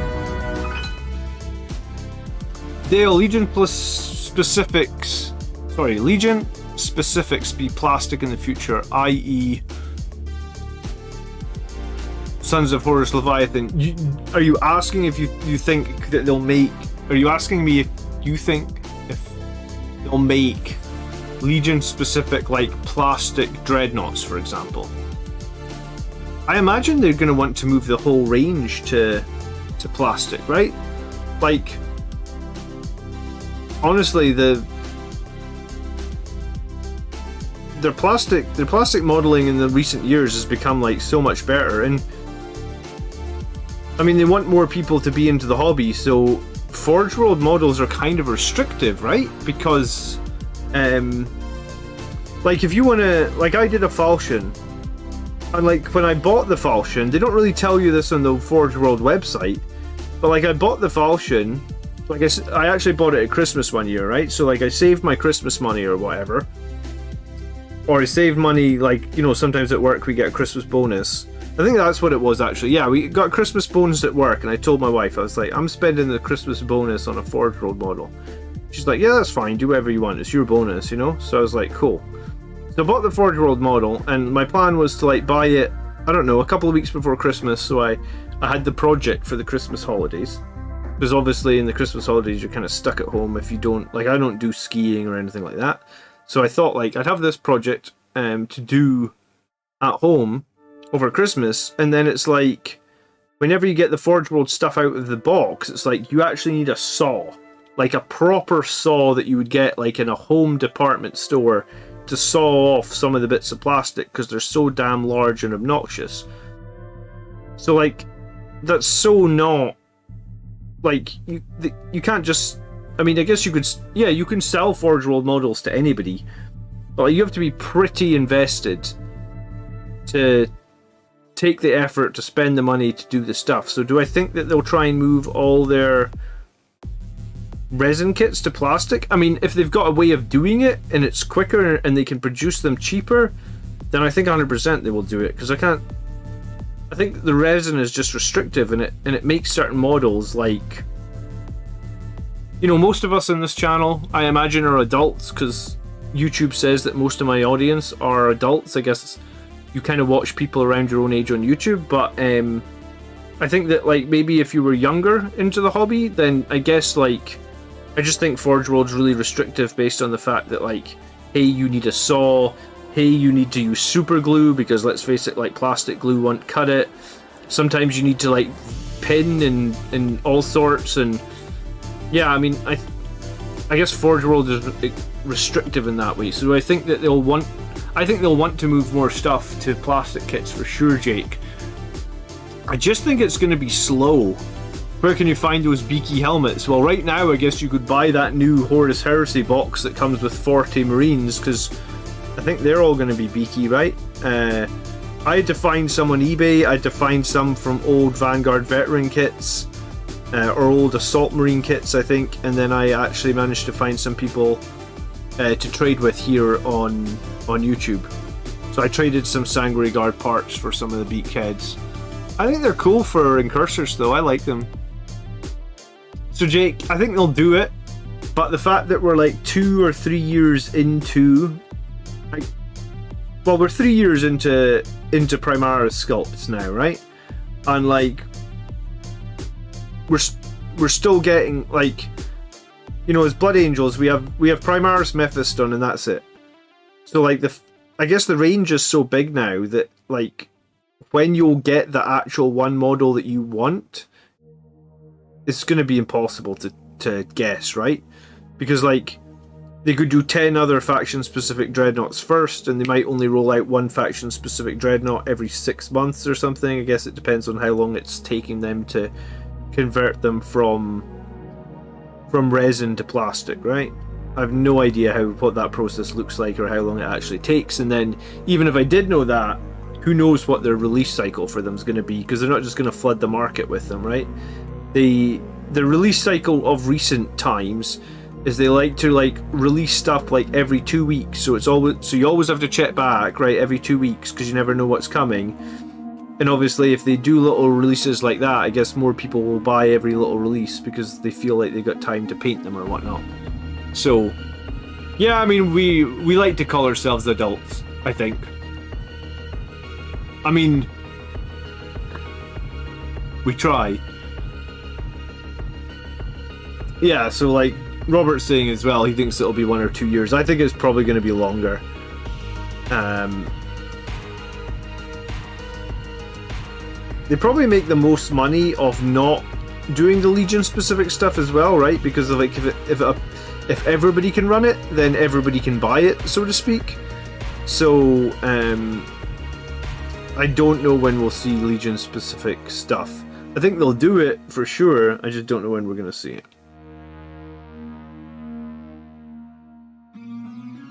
Dale, Legion specifics be plastic in the future, i.e. Sons of Horus Leviathan. Are you asking if you think that they'll make... Are you asking me if you think they'll make Legion-specific, like, plastic dreadnoughts, for example? I imagine they're going to want to move the whole range to plastic, right? Like, honestly, their plastic modeling in the recent years has become like so much better, and I mean, they want more people to be into the hobby, so Forge World models are kind of restrictive, right? Because, like, if you want to... Like, I did a falchion, and, like, when I bought the falchion, they don't really tell you this on the Forge World website, but, like, I bought the falchion, like, I actually bought it at Christmas one year, right? So, like, I saved my Christmas money or whatever, or I saved money, like, you know, sometimes at work we get a Christmas bonus. I think that's what it was, actually. Yeah, we got a Christmas bonus at work, and I told my wife, I was like, I'm spending the Christmas bonus on a Forge World model. She's like, yeah, that's fine, do whatever you want, it's your bonus, you know? So I was like, cool. So I bought the Forge World model, and my plan was to, like, buy it, I don't know, a couple of weeks before Christmas, so I had the project for the Christmas holidays. Because obviously in the Christmas holidays you're kind of stuck at home if you don't, like, I don't do skiing or anything like that. So I thought, like, I'd have this project to do at home over Christmas, and then it's like, whenever you get the Forge World stuff out of the box, it's like, you actually need a saw. Like a proper saw that you would get, like, in a home department store to saw off some of the bits of plastic because they're so damn large and obnoxious. So like, that's so not like you can't just. I mean, I guess you could. Yeah, you can sell Forge World models to anybody, but like, you have to be pretty invested to take the effort to spend the money to do the stuff. So do I think that they'll try and move all their resin kits to plastic? I mean, if they've got a way of doing it and it's quicker and they can produce them cheaper, then I think 100% they will do it, because I think the resin is just restrictive, and it makes certain models, like, you know, most of us in this channel, I imagine, are adults, because YouTube says that most of my audience are adults. I guess you kind of watch people around your own age on YouTube, but I think that, like, maybe if you were younger into the hobby, then I guess, like, I just think Forge World's really restrictive based on the fact that, like, hey, you need a saw, hey, you need to use super glue, because let's face it, like, plastic glue won't cut it. Sometimes you need to, like, pin and all sorts, and yeah, I mean, I guess Forge World is restrictive in that way. So I think that they'll want to move more stuff to plastic kits for sure, Jake. I just think it's going to be slow. Where can you find those beaky helmets? Well, right now, I guess you could buy that new Horus Heresy box that comes with 40 Marines, because I think they're all going to be beaky, right? I had to find some on eBay. I had to find some from old Vanguard veteran kits, or old Assault Marine kits, I think, and then I actually managed to find some people to trade with here on YouTube. So I traded some Sanguinary Guard parts for some of the beakheads. I think they're cool for incursors, though. I like them. So Jake, I think they'll do it, but the fact that we're like 2 or 3 years into, well, we're 3 years into Primaris sculpts now, right? And like, we're still getting, like, you know, as Blood Angels, we have Primaris Mephiston, and that's it. So like I guess the range is so big now that, like, when you'll get the actual one model that you want, it's going to be impossible to guess, right? Because, like, they could do 10 other faction-specific dreadnoughts first, and they might only roll out one faction-specific dreadnought every 6 months or something. I guess it depends on how long it's taking them to convert them from resin to plastic, right? I have no idea what that process looks like or how long it actually takes. And then, even if I did know that, who knows what their release cycle for them is going to be, because they're not just going to flood the market with them, right? The release cycle of recent times is they like to, like, release stuff like every 2 weeks, so you always have to check back, right, every 2 weeks, because you never know what's coming. And obviously, if they do little releases like that, I guess more people will buy every little release because they feel like they got time to paint them or whatnot. So yeah, I mean, we like to call ourselves adults, I think. I mean, we try. Yeah, so like Robert's saying as well, he thinks it'll be 1 or 2 years. I think it's probably going to be longer. They probably make the most money of not doing the Legion specific stuff as well, right? Because of, like, if everybody can run it, then everybody can buy it, so to speak. So I don't know when we'll see Legion specific stuff. I think they'll do it for sure. I just don't know when we're going to see it.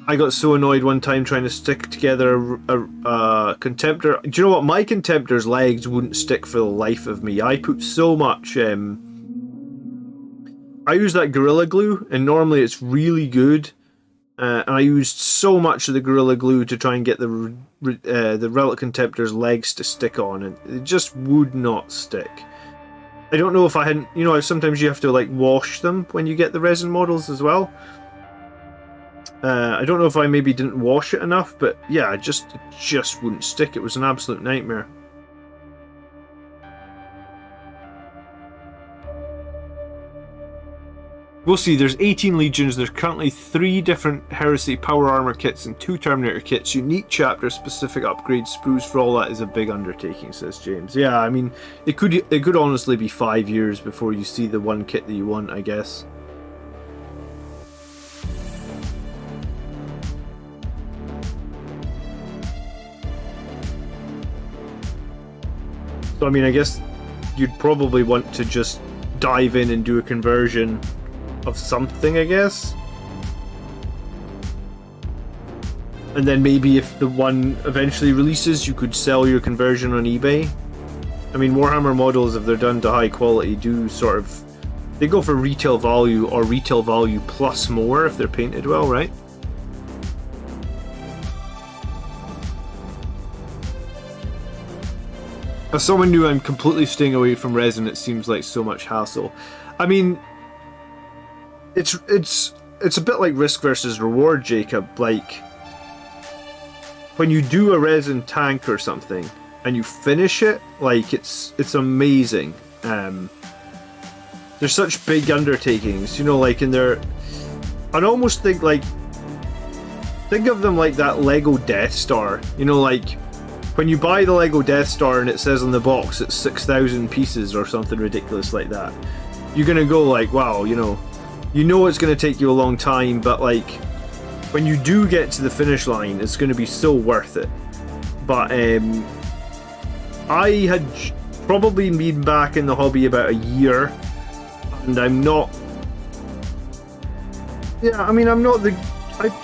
I got so annoyed one time trying to stick together a Contemptor. Do you know what? My Contemptor's legs wouldn't stick for the life of me. I put so much... I use that Gorilla Glue, and normally it's really good. And I used so much of the Gorilla Glue to try and get the Relic Contemptor's legs to stick on, and it just would not stick. I don't know if I hadn't... You know, sometimes you have to, like, wash them when you get the resin models as well. I don't know if I maybe didn't wash it enough, but yeah, it just wouldn't stick. It was an absolute nightmare. We'll see. There's 18 Legions. There's currently 3 different Heresy Power Armor kits and 2 Terminator kits. Unique chapter-specific upgrade sprues for all that is a big undertaking, says James. Yeah, I mean, it could honestly be 5 years before you see the one kit that you want, I guess. So I mean, I guess you'd probably want to just dive in and do a conversion of something, I guess. And then maybe if the one eventually releases, you could sell your conversion on eBay. I mean, Warhammer models, if they're done to high quality, do sort of... They go for retail value or retail value plus more if they're painted well, right? As someone new, I'm completely staying away from resin. It seems like so much hassle. I mean, it's a bit like risk versus reward, Jacob. Like, when you do a resin tank or something and you finish it, like, it's amazing. They're such big undertakings, you know, like, and they're... I'd almost think of them like that Lego Death Star, you know, like, when you buy the Lego Death Star and it says on the box it's 6,000 pieces or something ridiculous like that, you're gonna go like, wow, you know it's gonna take you a long time, but like, when you do get to the finish line, it's gonna be so worth it. But I had probably been back in the hobby about a year, and I'm not... Yeah, I mean, I'm not the...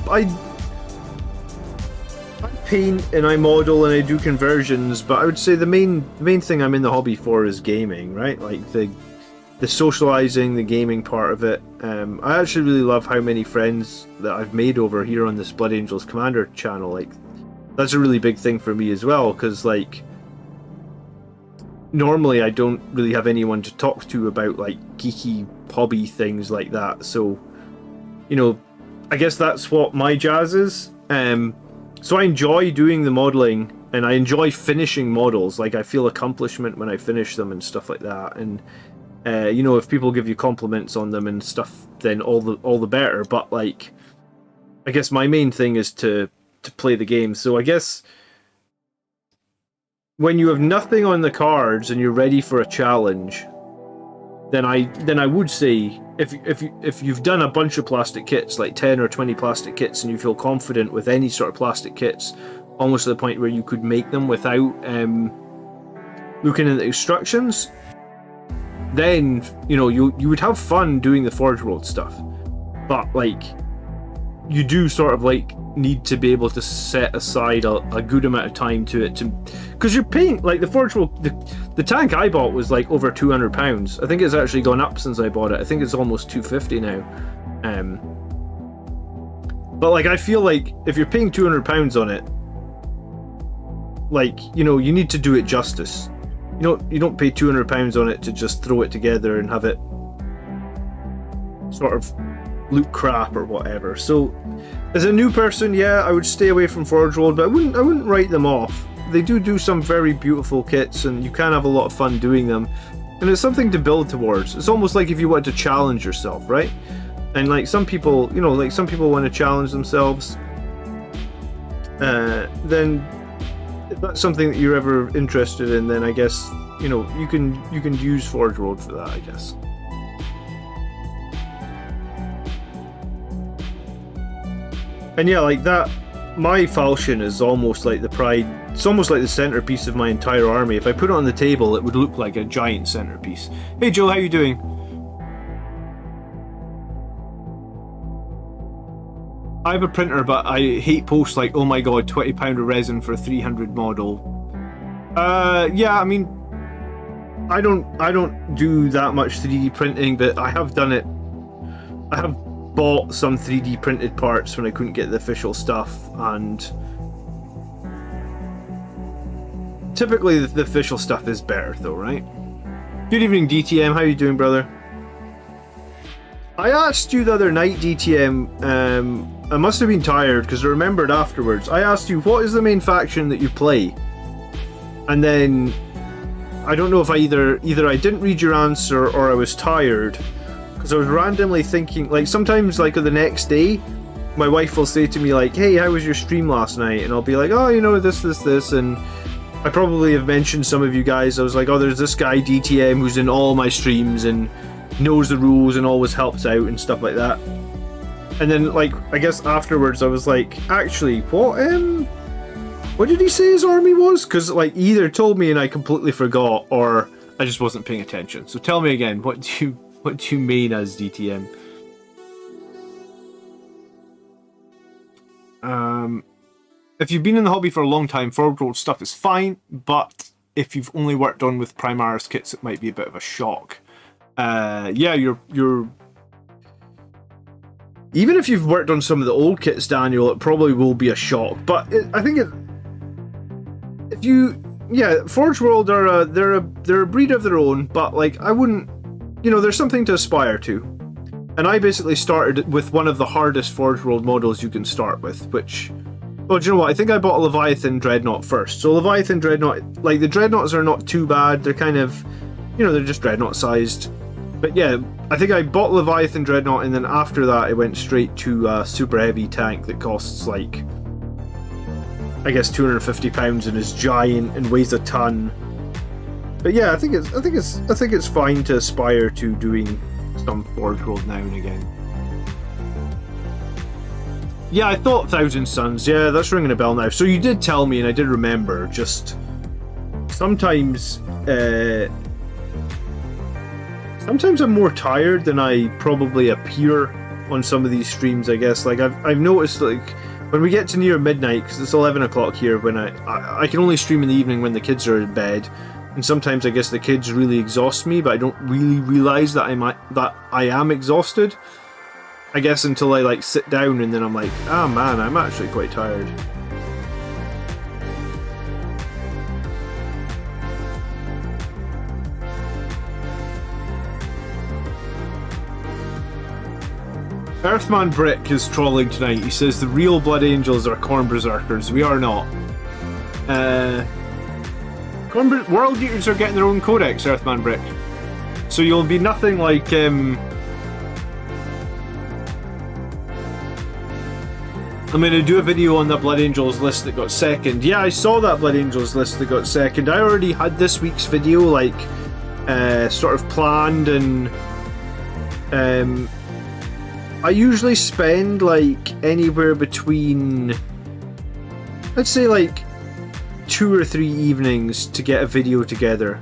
I paint and I model and I do conversions, but I would say the main thing I'm in the hobby for is gaming, right? Like the socializing, the gaming part of it. I actually really love how many friends that I've made over here on this Blood Angels Commander channel. Like, that's a really big thing for me as well, because like, normally I don't really have anyone to talk to about like geeky hobby things like that. So, you know, I guess that's what my jazz is. So I enjoy doing the modeling, and I enjoy finishing models. Like, I feel accomplishment when I finish them and stuff like that. And you know, if people give you compliments on them and stuff, then all the better. But like, I guess my main thing is to play the game. So I guess when you have nothing on the cards and you're ready for a challenge, then I would say, if you've done a bunch of plastic kits, like 10 or 20 plastic kits, and you feel confident with any sort of plastic kits, almost to the point where you could make them without looking at the instructions, then, you know, you would have fun doing the Forge World stuff. But like, you do sort of like need to be able to set aside a good amount of time to it, because you're paying, like, the Forge World, the tank I bought was like over £200. I think it's actually gone up since I bought it. I think it's almost $250 now. But like, I feel like if you're paying £200 on it, like, you know, you need to do it justice. You don't pay £200 on it to just throw it together and have it sort of look crap or whatever. So as a new person, yeah, I would stay away from Forge World, but I wouldn't write them off. They do some very beautiful kits, and you can have a lot of fun doing them, and it's something to build towards. It's almost like if you want to challenge yourself, right? And like, some people, you know, like, some people want to challenge themselves, then if that's something that you're ever interested in, then I guess, you know, you can use Forge World for that, I guess. And yeah, like that, my falchion is almost like the pride. It's almost like the centerpiece of my entire army. If I put it on the table, it would look like a giant centerpiece. Hey Joe, how you doing? I have a printer, but I hate posts like, oh my god, £20 of resin for a 300 model. Yeah, I mean, I don't do that much 3D printing, but I have done it. I have bought some 3D printed parts when I couldn't get the official stuff, and typically the official stuff is better though, right? Good evening, DTM, how you doing, brother? I asked you the other night, DTM, I must have been tired because I remembered afterwards. I asked you, what is the main faction that you play? And then I don't know if either I didn't read your answer or I was tired, because I was randomly thinking, like, sometimes, like, the next day my wife will say to me, like, hey, how was your stream last night? And I'll be like, oh, you know, this, and I probably have mentioned some of you guys. I was like, oh, there's this guy DTM who's in all my streams and knows the rules and always helps out and stuff like that. And then, like, I guess afterwards I was like, actually, what What did he say his army was? Because like he either told me and I completely forgot, or I just wasn't paying attention. So tell me again. What do you mean as DTM? If you've been in the hobby for a long time, forward roll stuff is fine, but if you've only worked on with Primaris kits, it might be a bit of a shock. Yeah, you're even if you've worked on some of the old kits, Daniel, it probably will be a shock. But I think if you, yeah, Forge World are they're a breed of their own, but like I wouldn't, there's something to aspire to. And I basically started with one of the hardest Forge World models you can start with, which, well, do you know what? I think I bought a Leviathan Dreadnought first. So Leviathan Dreadnought, like the Dreadnoughts are not too bad. They're kind of, they're just Dreadnought sized. But yeah, I think I bought Leviathan Dreadnought, and then after that I went straight to a super heavy tank that costs like, I guess, £250 and is giant and weighs a ton. But yeah, I think it's fine to aspire to doing some Forge World now and again. Yeah, I thought Thousand Suns. Yeah, that's ringing a bell now. So you did tell me, and I did remember. Just sometimes I'm more tired than I probably appear on some of these streams. I guess like I've noticed like when we get to near midnight, because it's 11 o'clock here, when I can only stream in the evening when the kids are in bed. And sometimes I guess the kids really exhaust me, but I don't really realise that I am exhausted. I guess until I like sit down and then I'm like, ah man, I'm actually quite tired. Earthman Brick is trolling tonight. He says the real Blood Angels are Corn Berserkers. We are not. World Eaters are getting their own codex, Earthman Brick. So you'll be nothing like I'm going to do a video on the Blood Angels list that got second. Yeah, I saw that Blood Angels list that got second. I already had this week's video like sort of planned, and I usually spend like anywhere between, let's say like 2 or 3 evenings to get a video together.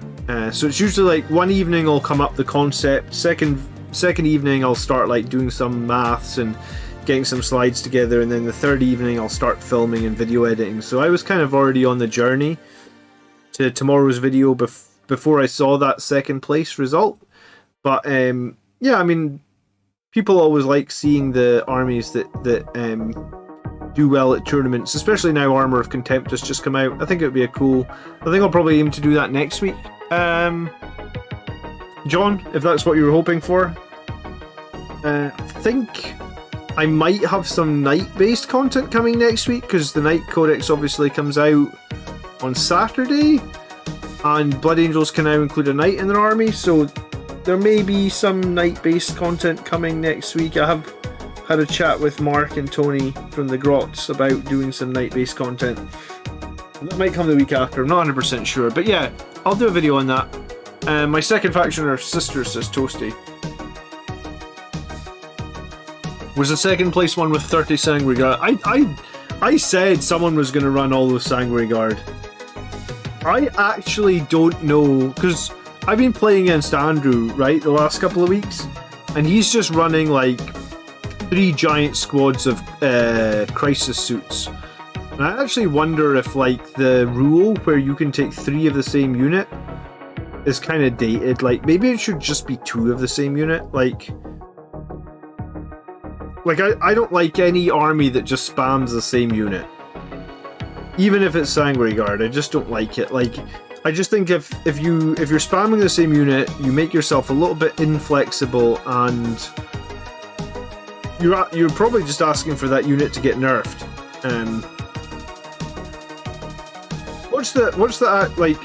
So it's usually like one evening I'll come up the concept, second evening I'll start like doing some maths and getting some slides together, and then the third evening I'll start filming and video editing. So I was kind of already on the journey to tomorrow's video before I saw that second place result. But yeah, I mean, people always like seeing the armies that do well at tournaments, especially now Armour of Contempt has just come out. I think it would be a cool, I think I'll probably aim to do that next week. John, if that's what you were hoping for. I think I might have some night-based content coming next week, because the Night Codex obviously comes out on Saturday, and Blood Angels can now include a knight in their army, so there may be some night-based content coming next week. I have had a chat with Mark and Tony from the Grots about doing some night-based content. That might come the week after, I'm not 100% sure, but yeah, I'll do a video on that. My second faction are Sisters, says Toasty. Was the second place one with 30 Sanguine Guard? I said someone was going to run all those Sanguine Guard. I actually don't know, because I've been playing against Andrew, right, the last couple of weeks, and he's just running like 3 giant squads of crisis suits. And I actually wonder if like the rule where you can take 3 of the same unit is kind of dated. Like maybe it should just be 2 of the same unit. Like I don't like any army that just spams the same unit. Even if it's Sanguine Guard, I just don't like it. Like, I just think if you're spamming the same unit, you make yourself a little bit inflexible, and you're probably just asking for that unit to get nerfed. What's the like?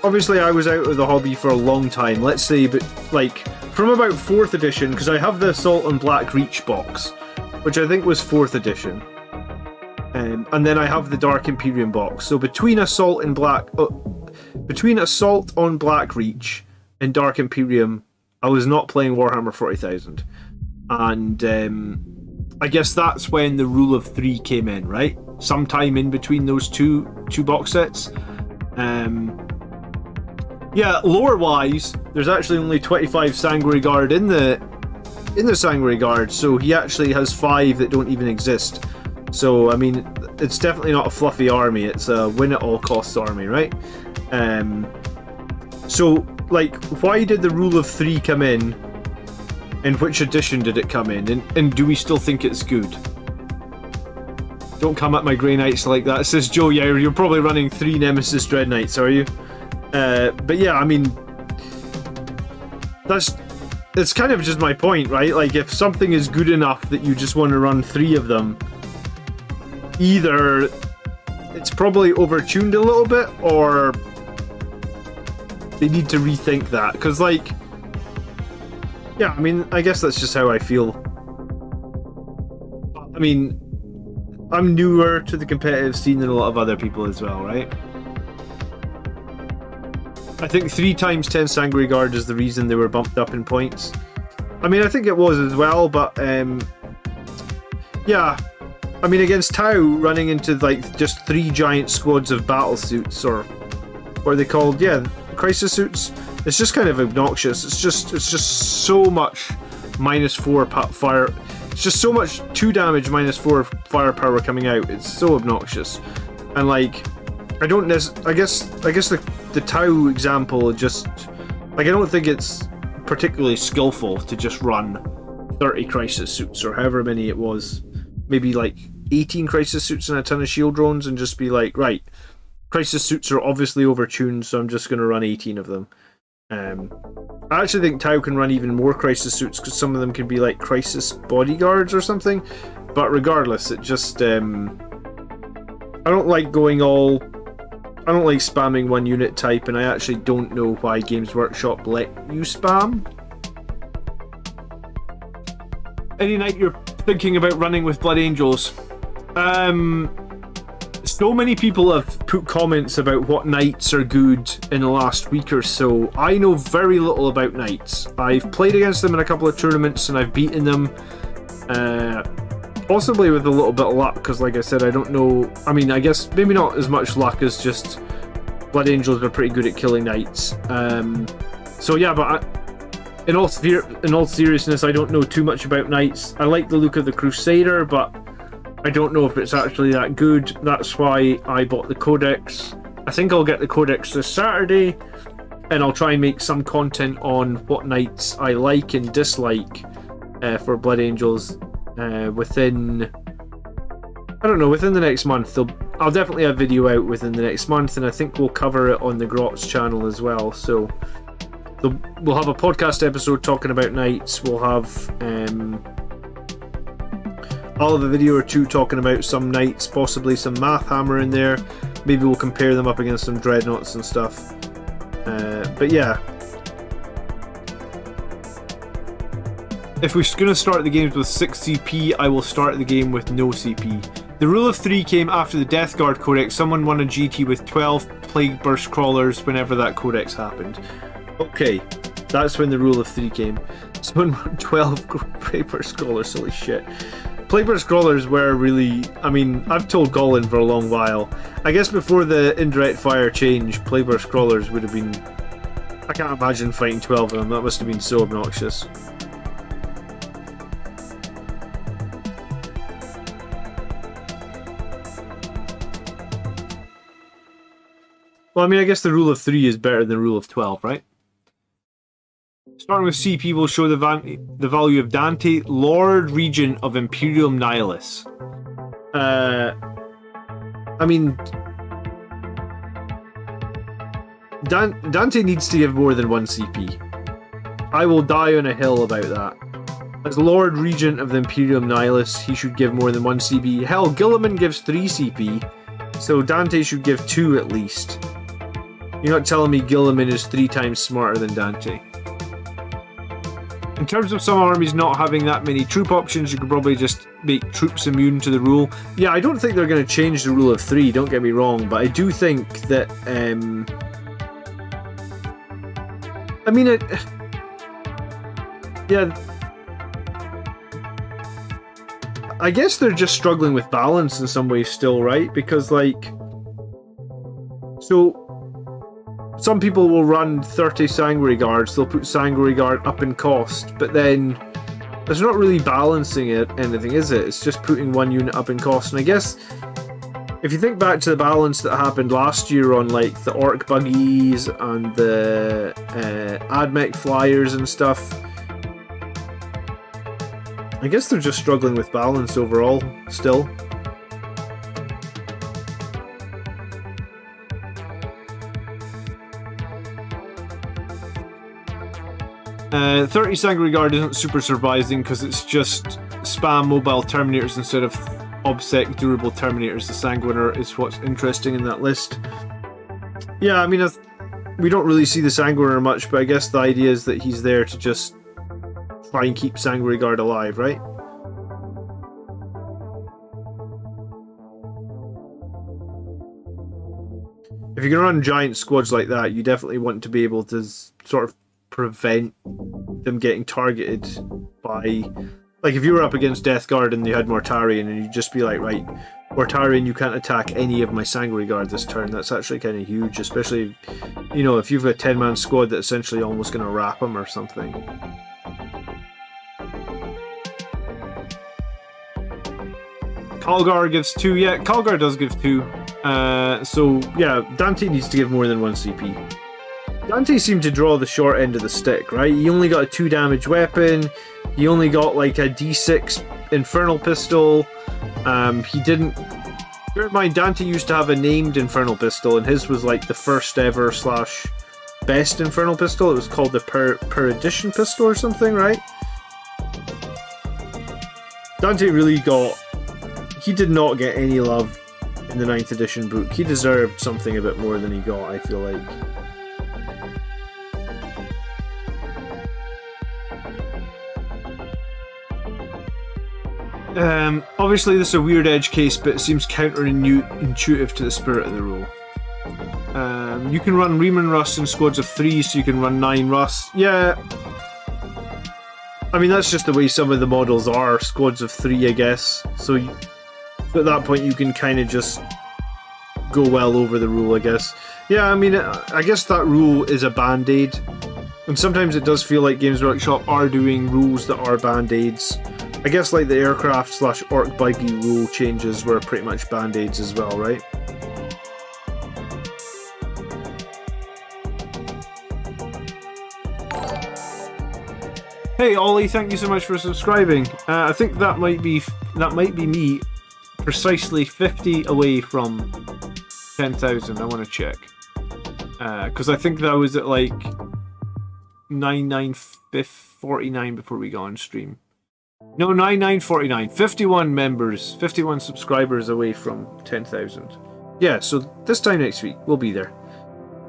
Obviously, I was out of the hobby for a long time. Let's say, but like from about 4th edition, because I have the Assault on Black Reach box, which I think was 4th edition, and then I have the Dark Imperium box. So between Assault on Black Reach and Dark Imperium, I was not playing Warhammer 40,000, and I guess that's when the rule of 3 came in, right? sometime in between those two box sets. Yeah, lore-wise, there's actually only 25 Sanguinary Guard in the Sanguinary Guard, so he actually has 5 that don't even exist. So, I mean, it's definitely not a fluffy army, it's a win-at-all-costs army, right? So, like, why did the rule of 3 come in? In which edition did it come in? And do we still think it's good? Don't come at my Grey Knights like that, says Joe. Yeah, you're probably running 3 Nemesis Dread Knights, are you? But yeah, I mean, it's kind of just my point, right? Like, if something is good enough that you just want to run 3 of them, either it's probably overtuned a little bit, or they need to rethink that. Because, like, yeah, I mean, I guess that's just how I feel. I mean, I'm newer to the competitive scene than a lot of other people as well, right? I think 3 times 10 Sanguinary Guard is the reason they were bumped up in points. I mean, I think it was as well, but yeah. I mean, against Tau, running into like just 3 giant squads of battle suits, or what are they called? Yeah, crisis suits. It's just kind of obnoxious. It's just so much -4 fire. It's just so much 2 damage -4 firepower coming out. It's so obnoxious, and like, I don't I guess the Tau example just, like, I don't think it's particularly skillful to just run 30 crisis suits, or however many it was, maybe like 18 crisis suits and a ton of shield drones, and just be like, right, crisis suits are obviously overtuned, so I'm just going to run 18 of them. I actually think Tau can run even more crisis suits, because some of them can be like crisis bodyguards or something, but regardless, it just I don't like spamming one unit type, and I actually don't know why Games Workshop let you spam. Any night you're thinking about running with Blood Angels? So many people have put comments about what knights are good in the last week or so. I know very little about knights. I've played against them in a couple of tournaments and I've beaten them. Possibly with a little bit of luck, because like I said, I don't know. I mean, I guess maybe not as much luck as just Blood Angels are pretty good at killing knights. So yeah, but in all seriousness, I don't know too much about knights. I like the look of the Crusader, but I don't know if it's actually that good. That's why I bought the Codex. I think I'll get the Codex this Saturday, and I'll try and make some content on what knights I like and dislike for Blood Angels within the next month. I'll definitely have a video out within the next month, and I think we'll cover it on the Grotz channel as well. So we'll have a podcast episode talking about knights. We'll have I'll have a video or 2 talking about some knights, possibly some Math Hammer in there. Maybe we'll compare them up against some dreadnoughts and stuff. But yeah, if we're going to start the games with 6 CP, I will start the game with no CP. The rule of 3 came after the Death Guard Codex. Someone won a GT with 12 Plague Burst Crawlers whenever that Codex happened. Okay, that's when the rule of 3 came. Someone won 12 Plague Burst Crawlers, holy shit. Plague Burst Crawlers were really... I mean, I've told Gollin for a long while. I guess before the indirect fire change, Plague Burst Crawlers would have been... I can't imagine fighting 12 of them. That must have been so obnoxious. Well, I mean, I guess the rule of 3 is better than the rule of 12, right? Starting with CP, we'll show the value of Dante, Lord Regent of Imperium Nihilus. I mean, Dante needs to give more than 1 CP. I will die on a hill about that. As Lord Regent of the Imperium Nihilus, he should give more than 1 CP. Hell, Guilliman gives 3 CP, so Dante should give 2 at least. You're not telling me Guilliman is 3 times smarter than Dante. In terms of some armies not having that many troop options, you could probably just make troops immune to the rule. Yeah, I don't think they're going to change the rule of 3, don't get me wrong, but I do think that... I mean, yeah... I guess they're just struggling with balance in some ways still, right? Because, like... So... Some people will run 30 Sanguinary Guards, they'll put Sanguinary Guard up in cost, but then... It's not really balancing anything, is it? It's just putting one unit up in cost. And I guess... If you think back to the balance that happened last year on, like, the Orc Buggies and the Admech Flyers and stuff... I guess they're just struggling with balance overall, still. Uh, 30 Sanguinary Guard isn't super surprising because it's just spam mobile Terminators instead of obsec durable Terminators. The Sanguiner is what's interesting in that list. Yeah, I mean, we don't really see the Sanguiner much, but I guess the idea is that he's there to just try and keep Sanguinary Guard alive, right? If you're going to run giant squads like that, you definitely want to be able to sort of prevent them getting targeted by... Like, if you were up against Death Guard and you had Mortarion, and you'd just be like, right, Mortarion, you can't attack any of my Sanguinary Guard this turn. That's actually kind of huge, especially, you know, if you've a 10-man squad that's essentially almost going to wrap them or something. Calgar gives 2. Yeah, Calgar does give 2. So, yeah, Dante needs to give more than 1 CP. Dante seemed to draw the short end of the stick, right? He only got a 2 damage weapon. He only got, like, a D6 Infernal Pistol. He didn't... Bear in mind, Dante used to have a named Infernal Pistol, and his was, like, the first ever / best Infernal Pistol. It was called the Perdition Pistol or something, right? Dante really got... He did not get any love in the 9th edition book. He deserved something a bit more than he got, I feel like. Obviously this is a weird edge case, but it seems counterintuitive to the spirit of the rule. You can run Riemann Rust in squads of 3, so you can run 9 Rust. Yeah. I mean, that's just the way some of the models are, squads of 3, I guess. So at that point you can kind of just go well over the rule, I guess. Yeah, I mean, I guess that rule is a band-aid. And sometimes it does feel like Games Workshop are doing rules that are band-aids. I guess like the aircraft / orc buggy rule changes were pretty much band-aids as well, right? Hey Ollie, thank you so much for subscribing. I think that might be me, precisely 50 away from 10,000. I want to check, because I think that was at like 9949 before we got on stream. No, 9949. 51 members, 51 subscribers away from 10,000. Yeah, so this time next week we'll be there.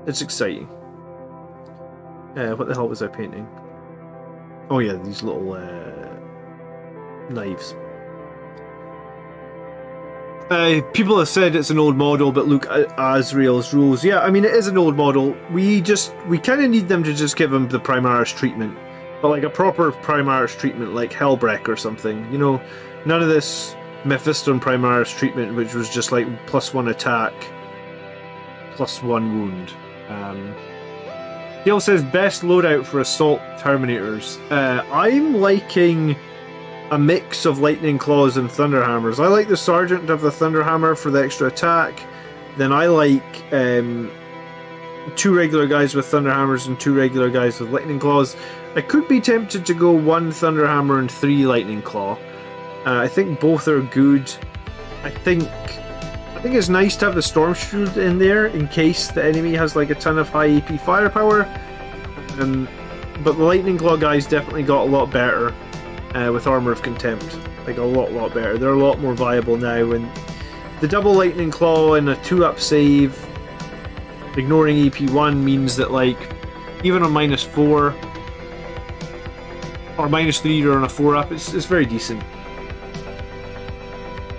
It's exciting. What the hell was I painting? Oh yeah, these little knives. People have said it's an old model, but look at Azrael's rules. Yeah, I mean, it is an old model. We kind of need them to just give him the Primaris treatment. But like a proper Primaris treatment, like Hellbreak or something. You know, none of this Mephiston Primaris treatment, which was just like +1 attack, +1 wound. Dale says, best loadout for Assault Terminators. I'm liking a mix of Lightning Claws and Thunderhammers. I like the Sergeant to have the Thunderhammer for the extra attack. Then I like 2 regular guys with Thunderhammers and 2 regular guys with Lightning Claws. I could be tempted to go 1 Thunderhammer and 3 Lightning Claw. I think both are good. I think it's nice to have the Storm Shield in there in case the enemy has like a ton of high AP firepower. But the Lightning Claw guys definitely got a lot better with Armor of Contempt. Like a lot better. They're a lot more viable now. And the double Lightning Claw and a 2-up save, ignoring EP1, means that like even on -4 or -3 or on a 4-up, it's very decent.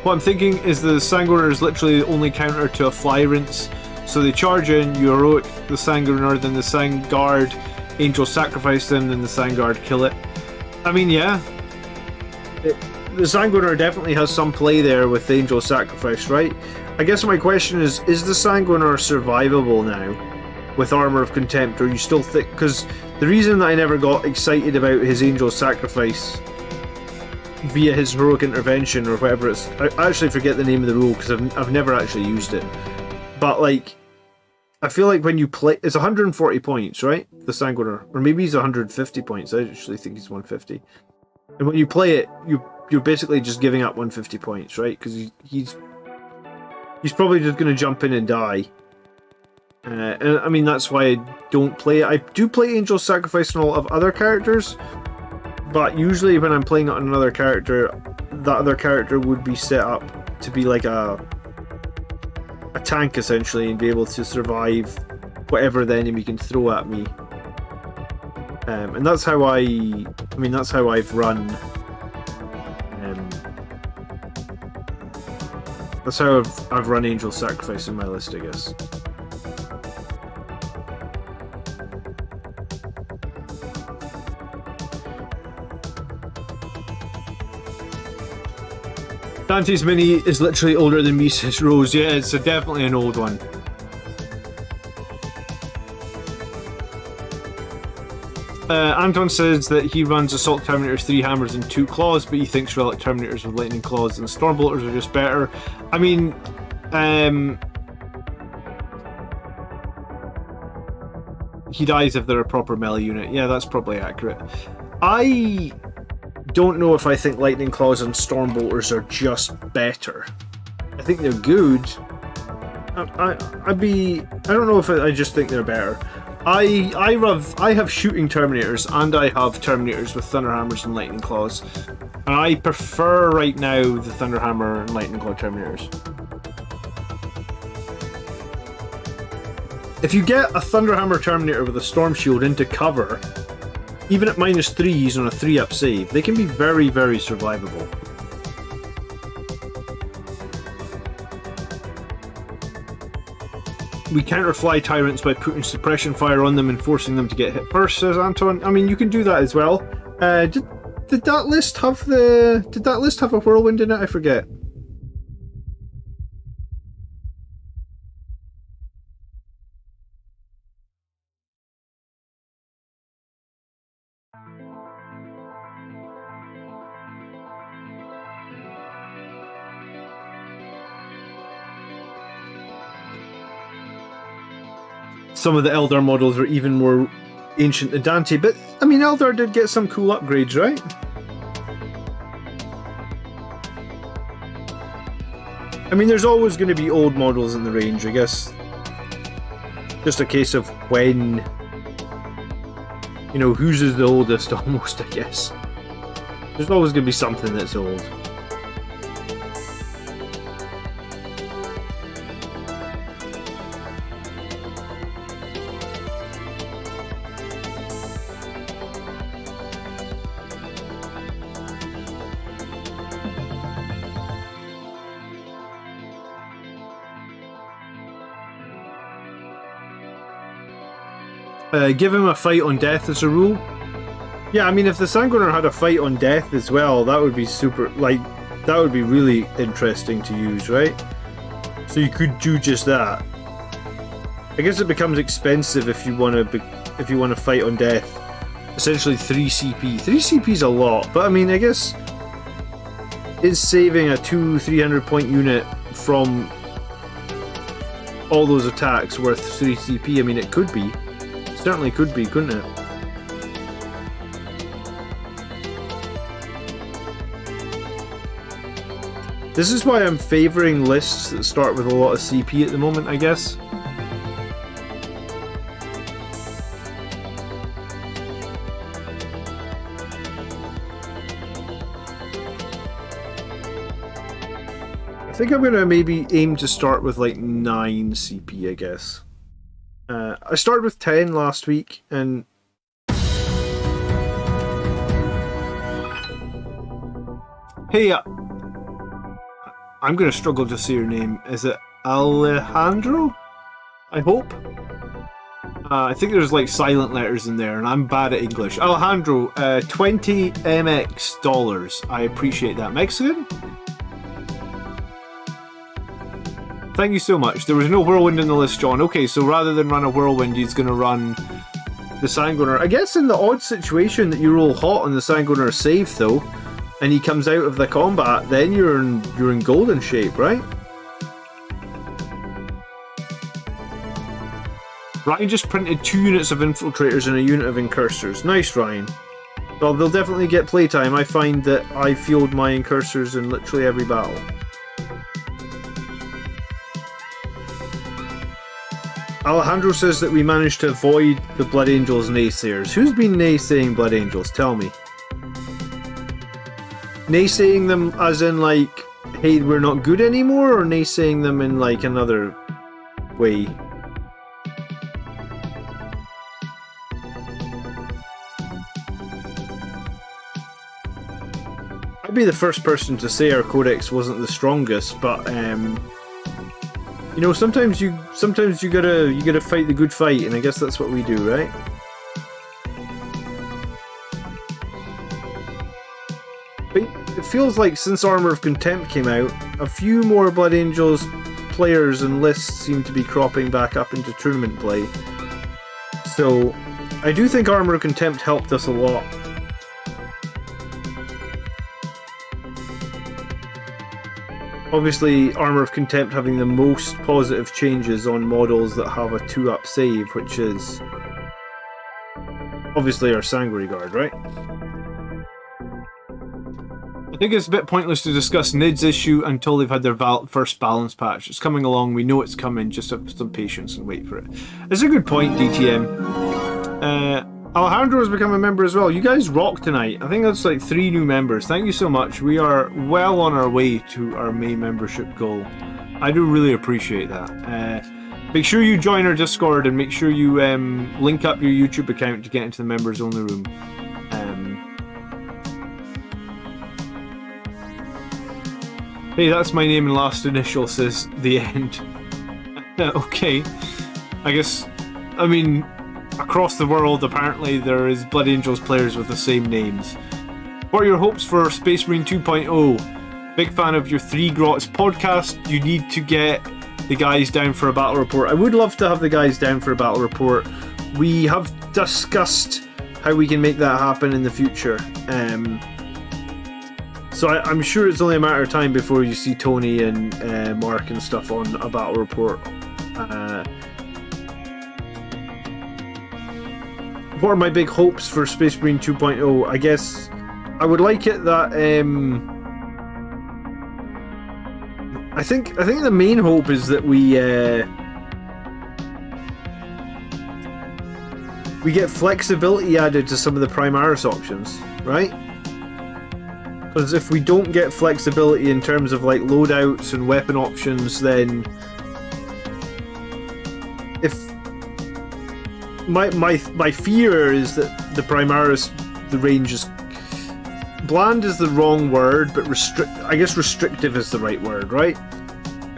What I'm thinking is the Sanguiner is literally the only counter to a Fly Rinse. So they charge in, you heroic the Sanguiner, then the Sangard Angel sacrifice them, then the Sangard kill it. I mean, yeah. the Sanguinar definitely has some play there with the Angel Sacrifice, right? I guess my question is the Sanguinar survivable now with Armor of Contempt, or you still think... Because the reason that I never got excited about his Angel Sacrifice via his Heroic Intervention, or whatever it's... I actually forget the name of the rule, because I've never actually used it. But, like, I feel like when you play... It's 140 points, right? The Sanguinar. Or maybe he's 150 points. I actually think he's 150. And when you play it, you're basically just giving up 150 points, right? Because he's probably just going to jump in and die. And I mean, that's why I don't play it. I do play Angel Sacrifice on a lot of other characters, but usually when I'm playing it on another character, that other character would be set up to be like a tank, essentially, and be able to survive whatever the enemy can throw at me. And that's how that's how I've run. That's how I've run Angel Sacrifice in my list, I guess. Dante's Mini is literally older than me, says Rose. Yeah, it's definitely an old one. Anton says that he runs Assault Terminators 3 Hammers and 2 Claws, but he thinks Relic Terminators with Lightning Claws and Stormbolters are just better. I mean, he dies if they're a proper melee unit. Yeah, that's probably accurate. I don't know if I think Lightning Claws and Stormbolters are just better. I think they're good. I don't know if I just think they're better. I have shooting Terminators, and I have Terminators with Thunderhammers and Lightning Claws, and I prefer right now the Thunderhammer and Lightning Claw Terminators. If you get a Thunderhammer Terminator with a Storm Shield into cover, even at -3s on a 3-up save, they can be very, very survivable. We counterfly tyrants by putting suppression fire on them and forcing them to get hit first, says Anton. I mean, you can do that as well. Did that list have a whirlwind in it? I forget. Some of the Eldar models are even more ancient than Dante, but I mean, Eldar did get some cool upgrades, right? I mean, there's always going to be old models in the range, I guess. Just a case of when, you know, whose is the oldest almost, I guess. There's always going to be something that's old. Give him a fight on death as a rule. Yeah, I mean, if the Sanguinar had a fight on death as well, that would be super, like, that would be really interesting to use, right? So you could do just that. I guess it becomes expensive if you want to fight on death. Essentially 3 CP. 3 CP is a lot, but I mean, I guess is saving a 200-300 point unit from all those attacks worth 3 CP? I mean, it could be. Certainly could be, couldn't it? This is why I'm favouring lists that start with a lot of CP at the moment, I guess. I think I'm going to maybe aim to start with like 9 CP, I guess. I started with 10 last week, and hey, I'm going to struggle to say your name. Is it Alejandro? I hope. I think there's like silent letters in there, and I'm bad at English. Alejandro, 20 MX dollars. I appreciate that. Mexican? Thank you so much. There was no whirlwind in the list, John. Okay, so rather than run a whirlwind, he's going to run the Sanguinar. I guess in the odd situation that you roll hot on the Sanguinar save, though, and he comes out of the combat, then you're in golden shape, right? Ryan just printed 2 units of infiltrators and a unit of incursors. Nice, Ryan. Well, they'll definitely get playtime. I find that I field my incursors in literally every battle. Alejandro says that we managed to avoid the Blood Angels naysayers. Who's been naysaying Blood Angels? Tell me. Naysaying them as in like, hey, we're not good anymore, or naysaying them in like another way? I'd be the first person to say our codex wasn't the strongest, but you know, sometimes you gotta fight the good fight, and I guess that's what we do, right? But it feels like since Armor of Contempt came out, a few more Blood Angels players and lists seem to be cropping back up into tournament play. So I do think Armor of Contempt helped us a lot. Obviously, Armor of Contempt having the most positive changes on models that have a 2-up save, which is obviously our Sanguinary Guard, right? I think it's a bit pointless to discuss Nid's issue until they've had their first balance patch. It's coming along, we know it's coming, just have some patience and wait for it. It's a good point, DTM. Alejandro has become a member as well. You guys rock tonight. I think that's like 3 new members. Thank you so much. We are well on our way to our May membership goal. I do really appreciate that. Make sure you join our Discord and make sure you link up your YouTube account to get into the members only room. Hey, that's my name and last initial, says the end. Okay. I guess, I mean, across the world, apparently, there is Blood Angels players with the same names. What are your hopes for Space Marine 2.0? Big fan of your 3 Grots podcast. You need to get the guys down for a battle report. I would love to have the guys down for a battle report. We have discussed how we can make that happen in the future. So I'm sure it's only a matter of time before you see Tony and Mark and stuff on a battle report. What are my big hopes for Space Marine 2.0? I guess I would like it that I think the main hope is that we get flexibility added to some of the Primaris options, right? Because if we don't get flexibility in terms of like loadouts and weapon options, then if my fear is that the Primaris, the range is bland is the wrong word, but I guess restrictive is the right word, right?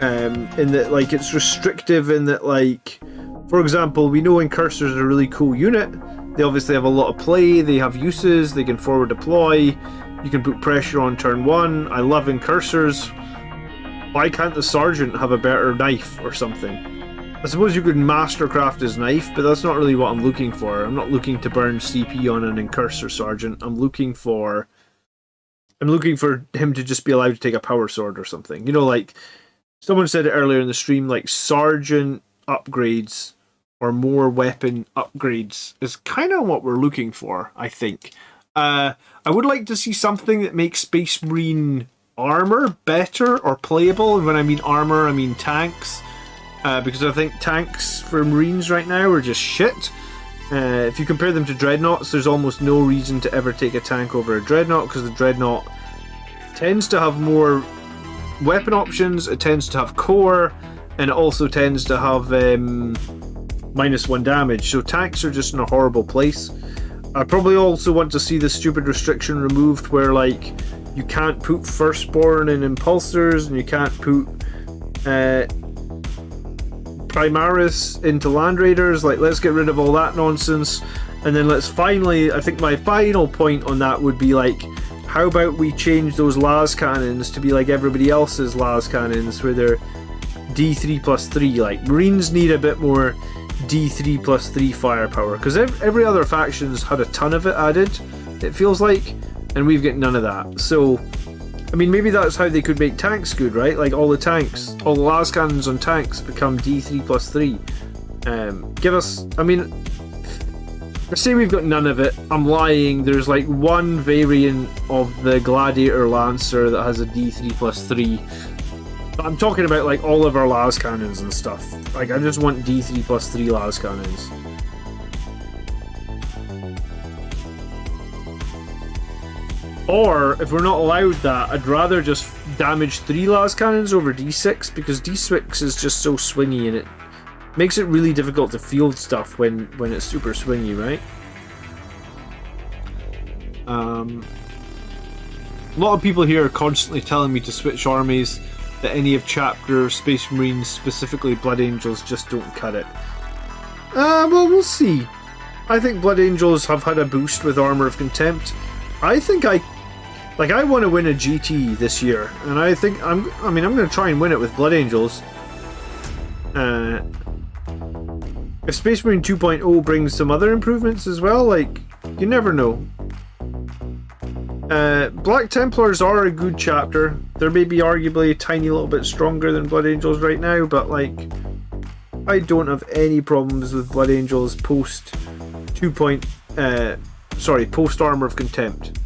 In that like it's restrictive in that like, for example, we know Incursors are a really cool unit. They obviously have a lot of play, they have uses, they can forward deploy, you can put pressure on turn 1. I love Incursors. Why can't the Sergeant have a better knife or something? I suppose you could mastercraft his knife, but that's not really what I'm looking for. I'm not looking to burn CP on an Incursor Sergeant. I'm looking for him to just be allowed to take a power sword or something. You know, like someone said it earlier in the stream, like Sergeant upgrades or more weapon upgrades is kind of what we're looking for, I think. I would like to see something that makes Space Marine armor better or playable. And when I mean armor, I mean tanks. Because I think tanks for Marines right now are just shit. If you compare them to Dreadnoughts, there's almost no reason to ever take a tank over a Dreadnought, because the Dreadnought tends to have more weapon options, it tends to have core, and it also tends to have -1 damage. So tanks are just in a horrible place. I probably also want to see the stupid restriction removed where like you can't put Firstborn in Impulsors and you can't put Primaris into Land Raiders. Like, let's get rid of all that nonsense. And then let's finally, I think my final point on that would be like, how about we change those las cannons to be like everybody else's las cannons, where they're D3+3. Like, Marines need a bit more D3+3 firepower, because every other faction's had a ton of it added, it feels like, and we've got none of that. So, I mean, maybe that's how they could make tanks good, right? Like, all the tanks, all the las cannons on tanks become D3+3. Give us, I mean, let's say we've got none of it. I'm lying. There's like one variant of the Gladiator Lancer that has a D3+3. But I'm talking about like all of our las cannons and stuff. Like, I just want D3+3 las cannons. Or, if we're not allowed that, I'd rather just damage 3 las cannons over D6, because D6 is just so swingy and it makes it really difficult to field stuff when it's super swingy, right? A lot of people here are constantly telling me to switch armies, that any of Chapter, Space Marines, specifically Blood Angels, just don't cut it. Well, we'll see. I think Blood Angels have had a boost with Armor of Contempt. I think I want to win a GT this year, and I think I'm going to try and win it with Blood Angels. If Space Marine 2.0 brings some other improvements as well, like, you never know. Black Templars are a good chapter. They're maybe arguably a tiny little bit stronger than Blood Angels right now, but like, I don't have any problems with Blood Angels post post Armor of Contempt.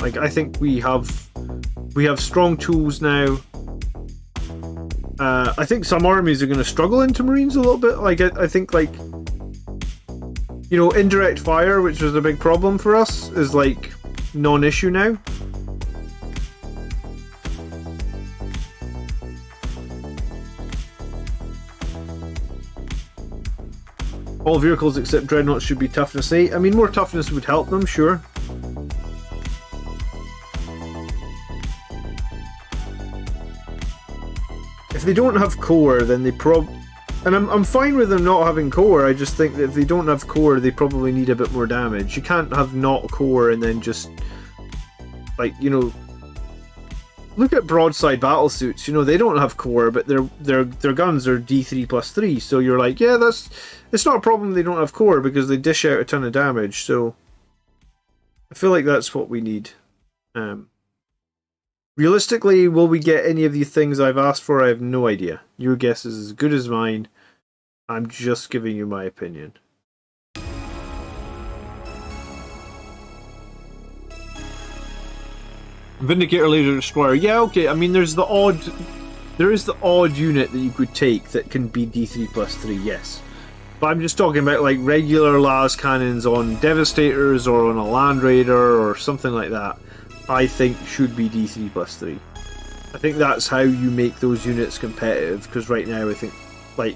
Like, I think we have strong tools now. I think some armies are going to struggle into Marines a little bit. Like, I think, like, you know, indirect fire, which was a big problem for us, is like non-issue now. All vehicles except dreadnoughts should be toughness 8. I mean, more toughness would help them, sure. If they don't have core, then they and I'm fine with them not having core. I just think that if they don't have core, they probably need a bit more damage. You can't have not core and then just, like, you know, look at broadside battlesuits. You know, they don't have core, but their guns are D3+3. So you're like, yeah, it's not a problem they don't have core, because they dish out a ton of damage. So I feel like that's what we need. Realistically, will we get any of the things I've asked for? I have no idea. Your guess is as good as mine. I'm just giving you my opinion. Vindicator Laser Destroyer. Yeah, okay. I mean, there is the odd unit that you could take that can be D3+3, yes. But I'm just talking about like regular las cannons on Devastators or on a Land Raider or something like that. I think should be D3+3. I think that's how you make those units competitive, because right now I think like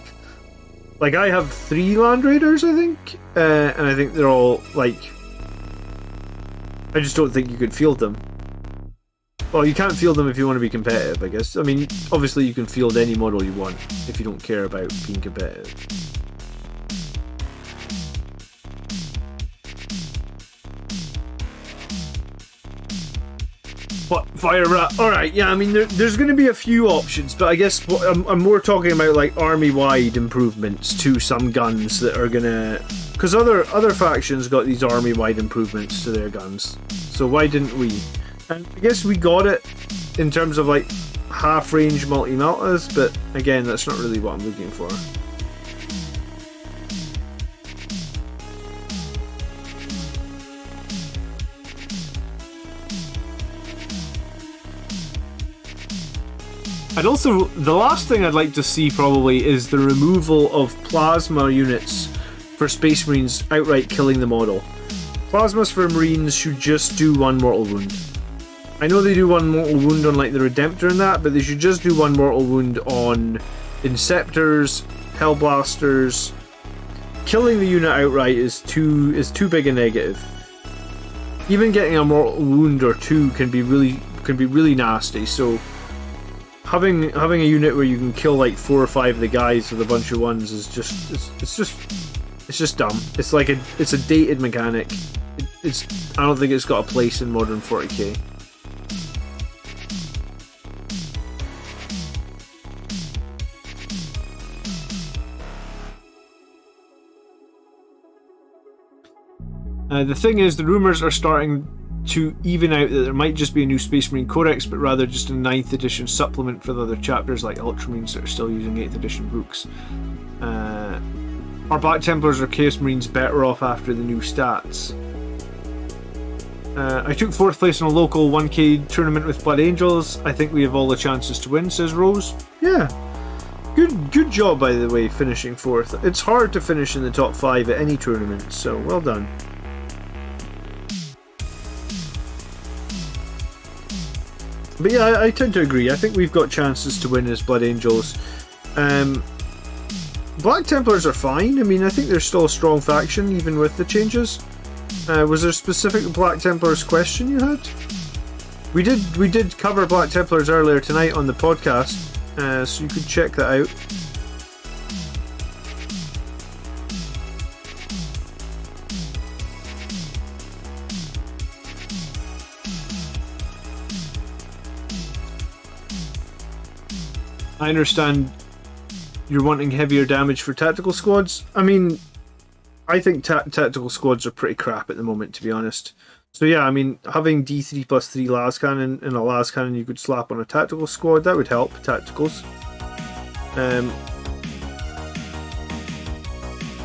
I have 3 Land Raiders, I think, and I think they're all like, I just don't think you could field them. Well, you can't field them if you want to be competitive, I guess. I mean, obviously you can field any model you want if you don't care about being competitive. What, Fire Rat? Alright, yeah, I mean, there's going to be a few options, but I guess I'm more talking about like army-wide improvements to some guns that are going to... Because other factions got these army-wide improvements to their guns, so why didn't we? And I guess we got it in terms of like half-range multi-meltas, but again, that's not really what I'm looking for. And also, the last thing I'd like to see probably is the removal of plasma units for Space Marines outright killing the model. Plasmas for Marines should just do 1 mortal wound. I know they do 1 mortal wound on like the Redemptor and that, but they should just do 1 mortal wound on Inceptors, Hellblasters. Killing the unit outright is too big a negative. Even getting a mortal wound or 2 can be really nasty, so having a unit where you can kill like 4 or 5 of the guys with a bunch of ones is just it's just dumb. It's like it's a dated mechanic. I don't think it's got a place in modern 40k. The thing is, the rumours are starting to even out that there might just be a new Space Marine Codex, but rather just a 9th edition supplement for the other chapters like Ultramarines that are still using 8th edition books. Are Black Templars or Chaos Marines better off after the new stats? I took 4th place in a local 1k tournament with Blood Angels. I think we have all the chances to win, says Rose. Yeah. Good job, by the way, finishing 4th. It's hard to finish in the top 5 at any tournament, so well done. But yeah, I tend to agree. I think we've got chances to win as Blood Angels. Black Templars are fine. I mean, I think they're still a strong faction, even with the changes. Was there a specific Black Templars question you had? We did cover Black Templars earlier tonight on the podcast, so you could check that out. I understand you're wanting heavier damage for tactical squads. I mean, I think tactical squads are pretty crap at the moment, to be honest. So yeah, I mean, having D3 plus 3 las cannon and a las cannon you could slap on a tactical squad, that would help tacticals. I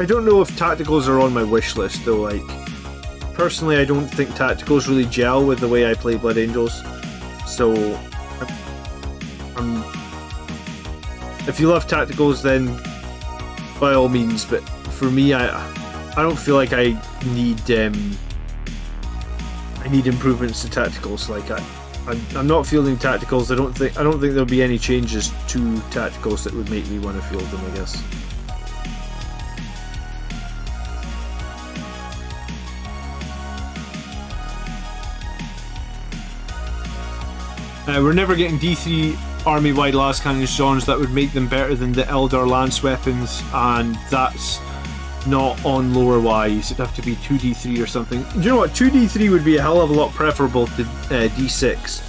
don't know if tacticals are on my wish list though. Like, personally, I don't think tacticals really gel with the way I play Blood Angels. So, if you love tacticals, then by all means. But for me, I don't feel like I need improvements to tacticals. Like I'm not fielding tacticals. I don't think there'll be any changes to tacticals that would make me want to field them, I guess. We're never getting D3 army-wide las cannons zones that would make them better than the Eldar lance weapons, and that's not on lore-wise. It'd have to be 2D3 or something. Do you know what? 2D3 would be a hell of a lot preferable to D6.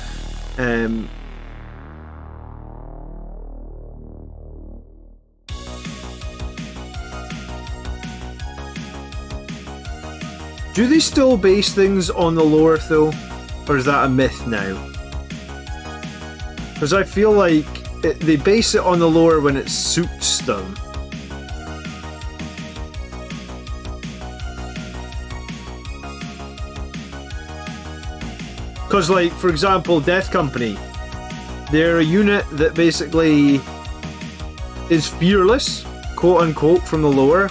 Do they still base things on the lore though? Or is that a myth now? Because I feel like they base it on the lore when it suits them. Because, like, for example, Death Company, they're a unit that basically is fearless, quote unquote, from the lore,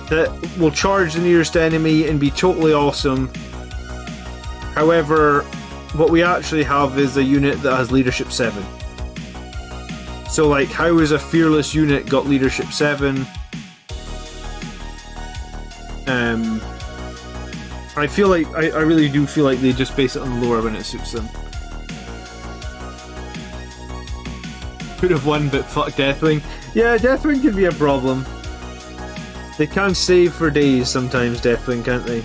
that will charge the nearest enemy and be totally awesome. However, what we actually have is a unit that has leadership 7. So, like, how is a fearless unit got leadership 7? I feel like I really do feel like they just base it on the lore when it suits them. Could have won, but fuck Deathwing. Yeah, Deathwing can be a problem. They can save for days sometimes, Deathwing, can't they?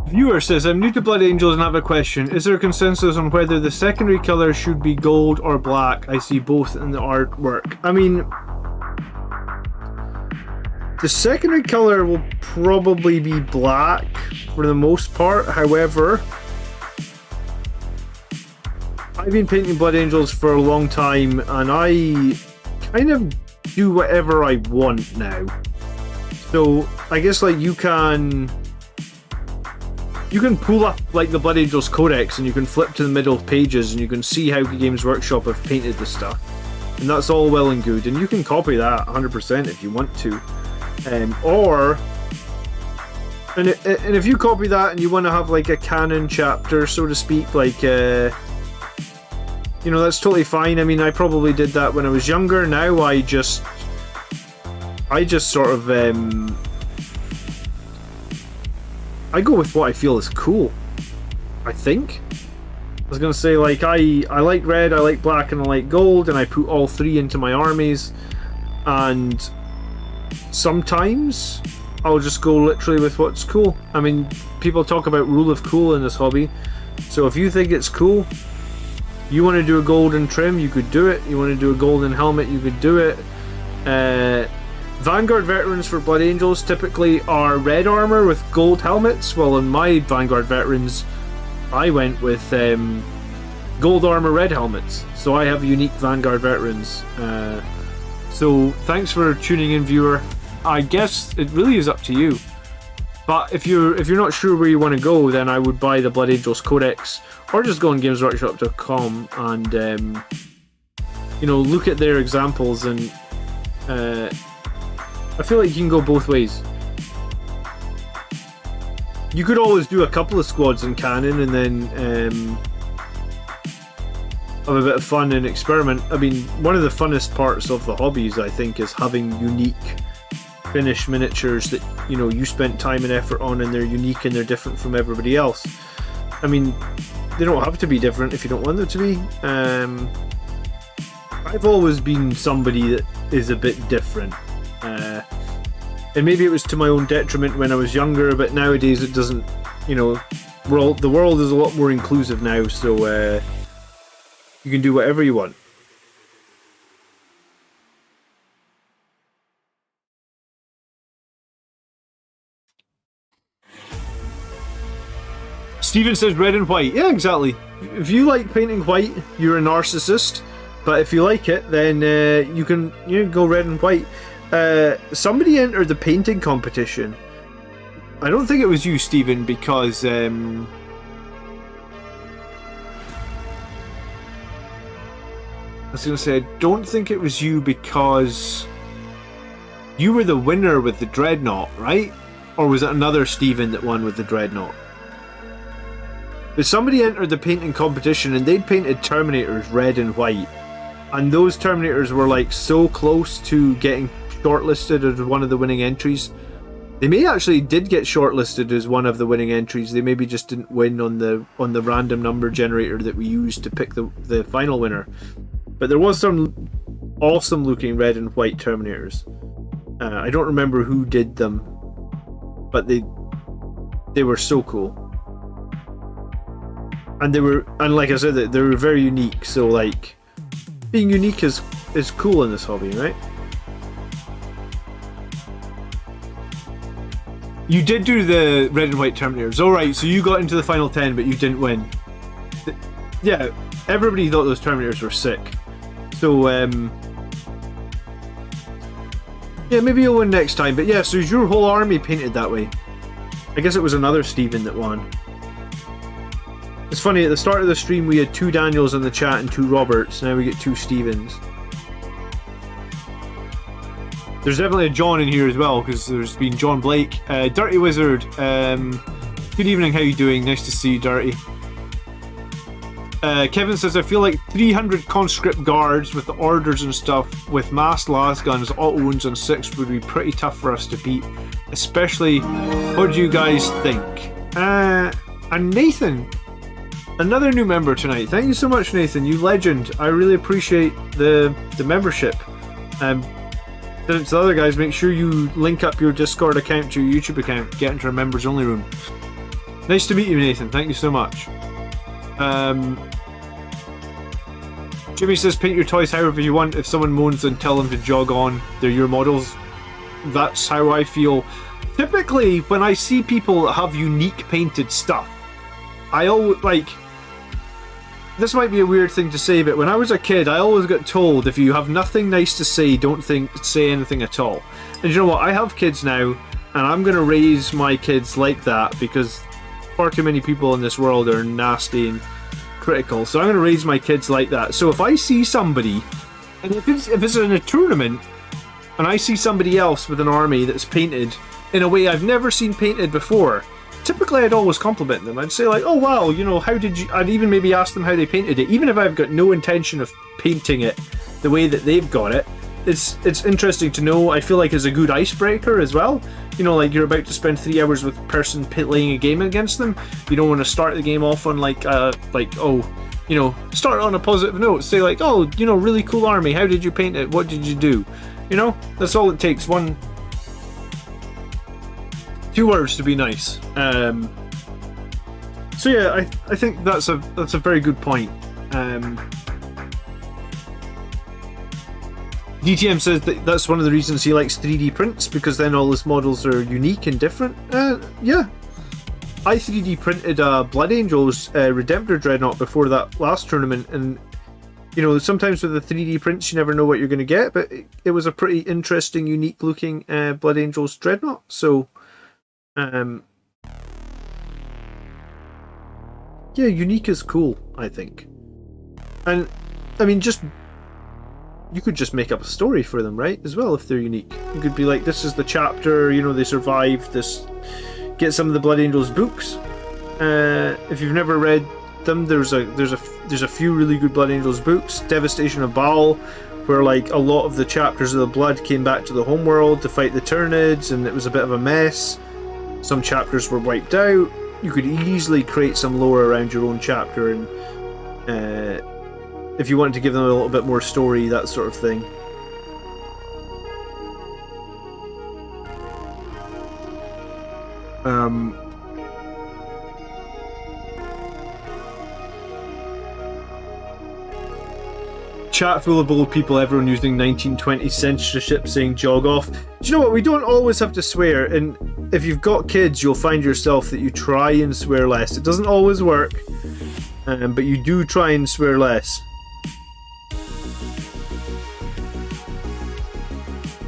Viewer says, I'm new to Blood Angels and have a question. Is there a consensus on whether the secondary colour should be gold or black? I see both in the artwork. I mean, the secondary colour will probably be black for the most part. However, I've been painting Blood Angels for a long time and I kind of do whatever I want now. So I guess like you can pull up like the Blood Angels Codex and you can flip to the middle pages and you can see how Games Workshop have painted the stuff. and that's all well and good, and you can copy that 100% if you want to. And if you copy that and you want to have like a canon chapter, so to speak, like you know, that's totally fine. I mean, I probably did that when I was younger. Now I just sort of I go with what I feel is cool, I think. I was gonna say, like, I like red, I like black, and I like gold, and I put all three into my armies, and sometimes I'll just go literally with what's cool. I mean, people talk about rule of cool in this hobby, so if you think it's cool, you want to do a golden trim, you could do it. You want to do a golden helmet, you could do it. Vanguard veterans for Blood Angels typically are red armor with gold helmets. Well, in my Vanguard veterans, I went with gold armor, red helmets. So I have unique Vanguard veterans. So thanks for tuning in, viewer. I guess it really is up to you. But if you're not sure where you want to go, then I would buy the Blood Angels Codex, or just go on gamesworkshop.com and you know, look at their examples, and I feel like you can go both ways. You could always do a couple of squads in canon and then have a bit of fun and experiment. I mean, one of the funnest parts of the hobbies, I think, is having unique finished miniatures that, you know, you spent time and effort on, and they're unique and they're different from everybody else. I mean, they don't have to be different if you don't want them to be. I've always been somebody that is a bit different, and maybe it was to my own detriment when I was younger, but nowadays it doesn't, you know, the world is a lot more inclusive now, so you can do whatever you want. Steven says red and white. Yeah, exactly. If you like painting white, you're a narcissist. But if you like it, then you can go red and white. Somebody entered the painting competition. I don't think it was you, Steven, because I was going to say, I don't think it was you because you were the winner with the Dreadnought, right? Or was it another Steven that won with the Dreadnought? But somebody entered the painting competition and they'd painted Terminators red and white. And those Terminators were like so close to getting shortlisted as one of the winning entries. They may actually did get shortlisted as one of the winning entries. They maybe just didn't win on the random number generator that we used to pick the final winner. But there was some awesome looking red and white Terminators. I don't remember who did them, but they were so cool. And like I said, they were very unique. So like, being unique is cool in this hobby, right? You did do the red and white Terminators. Alright, so you got into the final 10, but you didn't win. Yeah, everybody thought those Terminators were sick. So, yeah, maybe you'll win next time. But yeah, so is your whole army painted that way? I guess it was another Steven that won. It's funny, at the start of the stream we had 2 Daniels in the chat and 2 Roberts. Now we get 2 Stevens. There's definitely a John in here as well, because there's been John Blake. Dirty Wizard, good evening, how you doing? Nice to see you, Dirty. Kevin says, I feel like 300 conscript guards with the orders and stuff with massed lasguns, auto wounds on 6 would be pretty tough for us to beat. Especially, what do you guys think? And Nathan, another new member tonight. Thank you so much, Nathan, you legend. I really appreciate the membership. To the other guys, make sure you link up your Discord account to your YouTube account, get into our members only room. Nice to meet you, Nathan, thank you so much. Jimmy says, paint your toys however you want. If someone moans, then tell them to jog on. They're your models. That's how I feel. Typically, when I see people that have unique painted stuff, I always, like, this might be a weird thing to say, but when I was a kid, I always got told, if you have nothing nice to say, don't say anything at all. And you know what? I have kids now, and I'm going to raise my kids like that, because far too many people in this world are nasty and critical. So I'm going to raise my kids like that. So if I see somebody And if it's in a tournament, and I see somebody else with an army that's painted in a way I've never seen painted before, typically I'd always compliment them. I'd say like, oh wow, you know, how did you... I'd even maybe ask them how they painted it, even if I've got no intention of painting it the way that they've got it. It's interesting to know. I feel like it's a good icebreaker as well. You know, like you're about to spend 3 hours with a person playing a game against them. You don't want to start the game off on like oh, you know, start on a positive note. Say like, oh, you know, really cool army. How did you paint it? What did you do? You know, that's all it takes. 2 words to be nice. So yeah, I think that's a very good point. DTM says that that's one of the reasons he likes 3D prints, because then all his models are unique and different. Yeah. I 3D printed Blood Angels Redemptor Dreadnought before that last tournament, and you know, sometimes with the 3D prints you never know what you're going to get, but it was a pretty interesting, unique looking Blood Angels Dreadnought. So, yeah, unique is cool, I think. And I mean, you could just make up a story for them, right? As well, if they're unique. You could be like, this is the chapter, you know, they survived this. Get some of the Blood Angels books. If you've never read them, there's a few really good Blood Angels books. Devastation of Baal, where like a lot of the chapters of the Blood came back to the homeworld to fight the Tyranids, and it was a bit of a mess. Some chapters were wiped out. You could easily create some lore around your own chapter, and if you wanted to give them a little bit more story, that sort of thing. Chat full of old people, everyone using 1920s censorship, saying jog off. Do you know what? We don't always have to swear, and if you've got kids, you'll find yourself that you try and swear less. It doesn't always work, but you do try and swear less.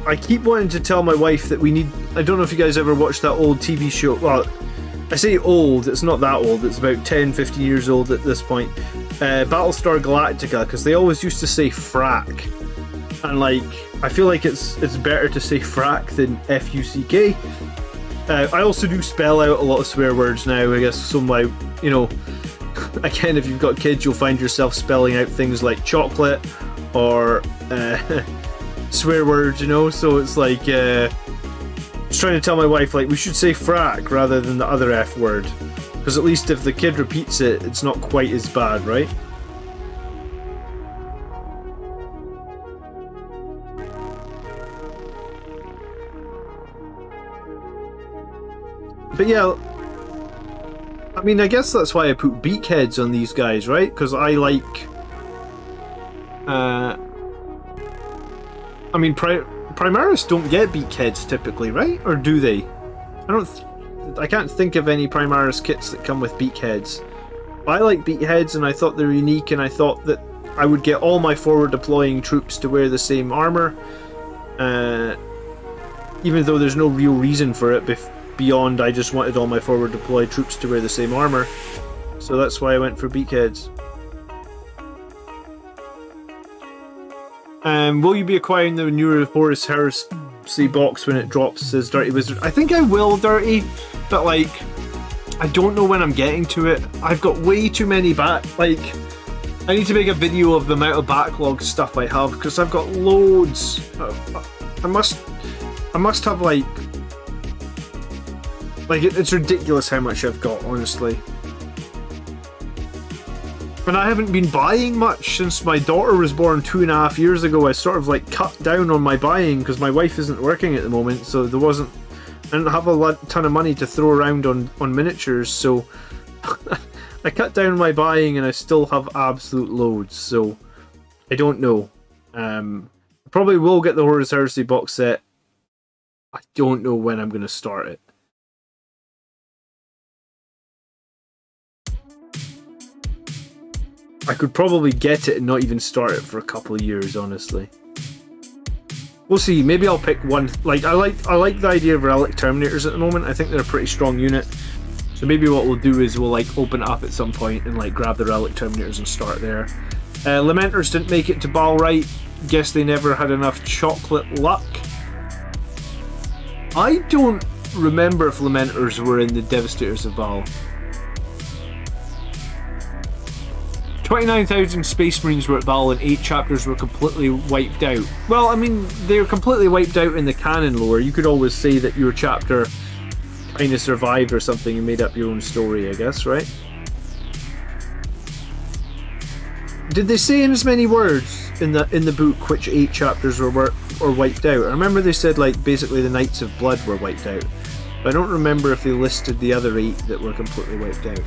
I keep wanting to tell my wife that we need... I don't know if you guys ever watched that old TV show. Well, I say old, it's not that old. It's about 10, 15 years old at this point. Battlestar Galactica, because they always used to say frack. And, like, I feel like it's better to say frack than F-U-C-K. I also do spell out a lot of swear words now, I guess. So my, you know... Again, if you've got kids, you'll find yourself spelling out things like chocolate or... swear words, you know, so it's like just trying to tell my wife like we should say frack rather than the other F word, because at least if the kid repeats it, it's not quite as bad, right? But yeah, I mean, I guess that's why I put beakheads on these guys, right? Because I like I mean, Primaris don't get beakheads typically, right? Or do they? I can't think of any Primaris kits that come with beakheads. I like beakheads, and I thought they're unique, and I thought that I would get all my forward deploying troops to wear the same armor, even though there's no real reason for it beyond I just wanted all my forward deployed troops to wear the same armor. So that's why I went for beakheads. Will you be acquiring the newer Horus Heresy box when it drops, says Dirty Wizard? I think I will, Dirty, but like, I don't know when I'm getting to it. I've got way too many like, I need to make a video of the amount of backlog stuff I have, because I've got loads. I must have like it's ridiculous how much I've got, honestly. And I haven't been buying much since my daughter was born 2.5 years ago. I sort of like cut down on my buying because my wife isn't working at the moment, so I didn't have a ton of money to throw around on miniatures, so I cut down my buying, and I still have absolute loads, so I don't know. Probably will get the Horus Heresy box set. I don't know when I'm going to start it. I could probably get it and not even start it for a couple of years, honestly. We'll see. Maybe I'll pick one. Like I like the idea of Relic Terminators at the moment. I think they're a pretty strong unit. So maybe what we'll do is we'll like open it up at some point and like grab the Relic Terminators and start there. Lamenters didn't make it to Balrite. guess they never had enough chocolate luck. I don't remember if Lamenters were in the Devastators of Baal. 29,000 Space Marines were at Baal and 8 chapters were completely wiped out. Well, I mean, they were completely wiped out in the canon lore. You could always say that your chapter kind of survived or something and made up your own story, I guess, right? Did they say in as many words in the book which 8 chapters were wiped out? I remember they said, like, basically the Knights of Blood were wiped out. But I don't remember if they listed the other 8 that were completely wiped out.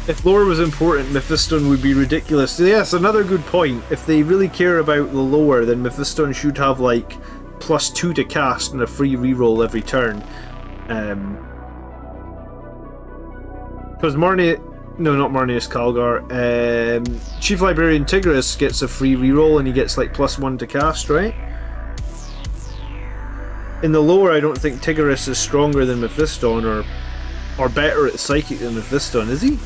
If lore was important, Mephiston would be ridiculous. Yes, another good point. If they really care about the lore, then Mephiston should have, like, +2 to cast and a free reroll every turn. Because no, not Marneus Calgar. Chief Librarian Tigris gets a free reroll and he gets, like, +1 to cast, right? In the lore, I don't think Tigris is stronger than Mephiston or better at Psychic than Mephiston, is he?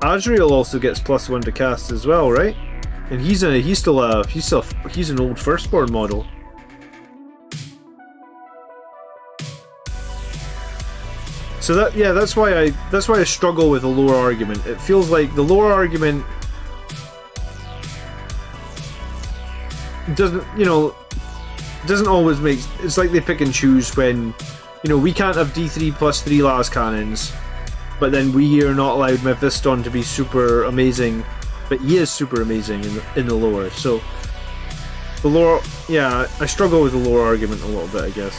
Azrael also gets +1 to cast as well, right? And he's an old Firstborn model. So that's why I struggle with the lore argument. It feels like the lore argument doesn't always make. It's like they pick and choose when, we can't have D3 +3 las cannons, but then we are not allowed Mephiston to be super amazing, but he is super amazing in the lore. So the lore, yeah, I struggle with the lore argument a little bit, I guess.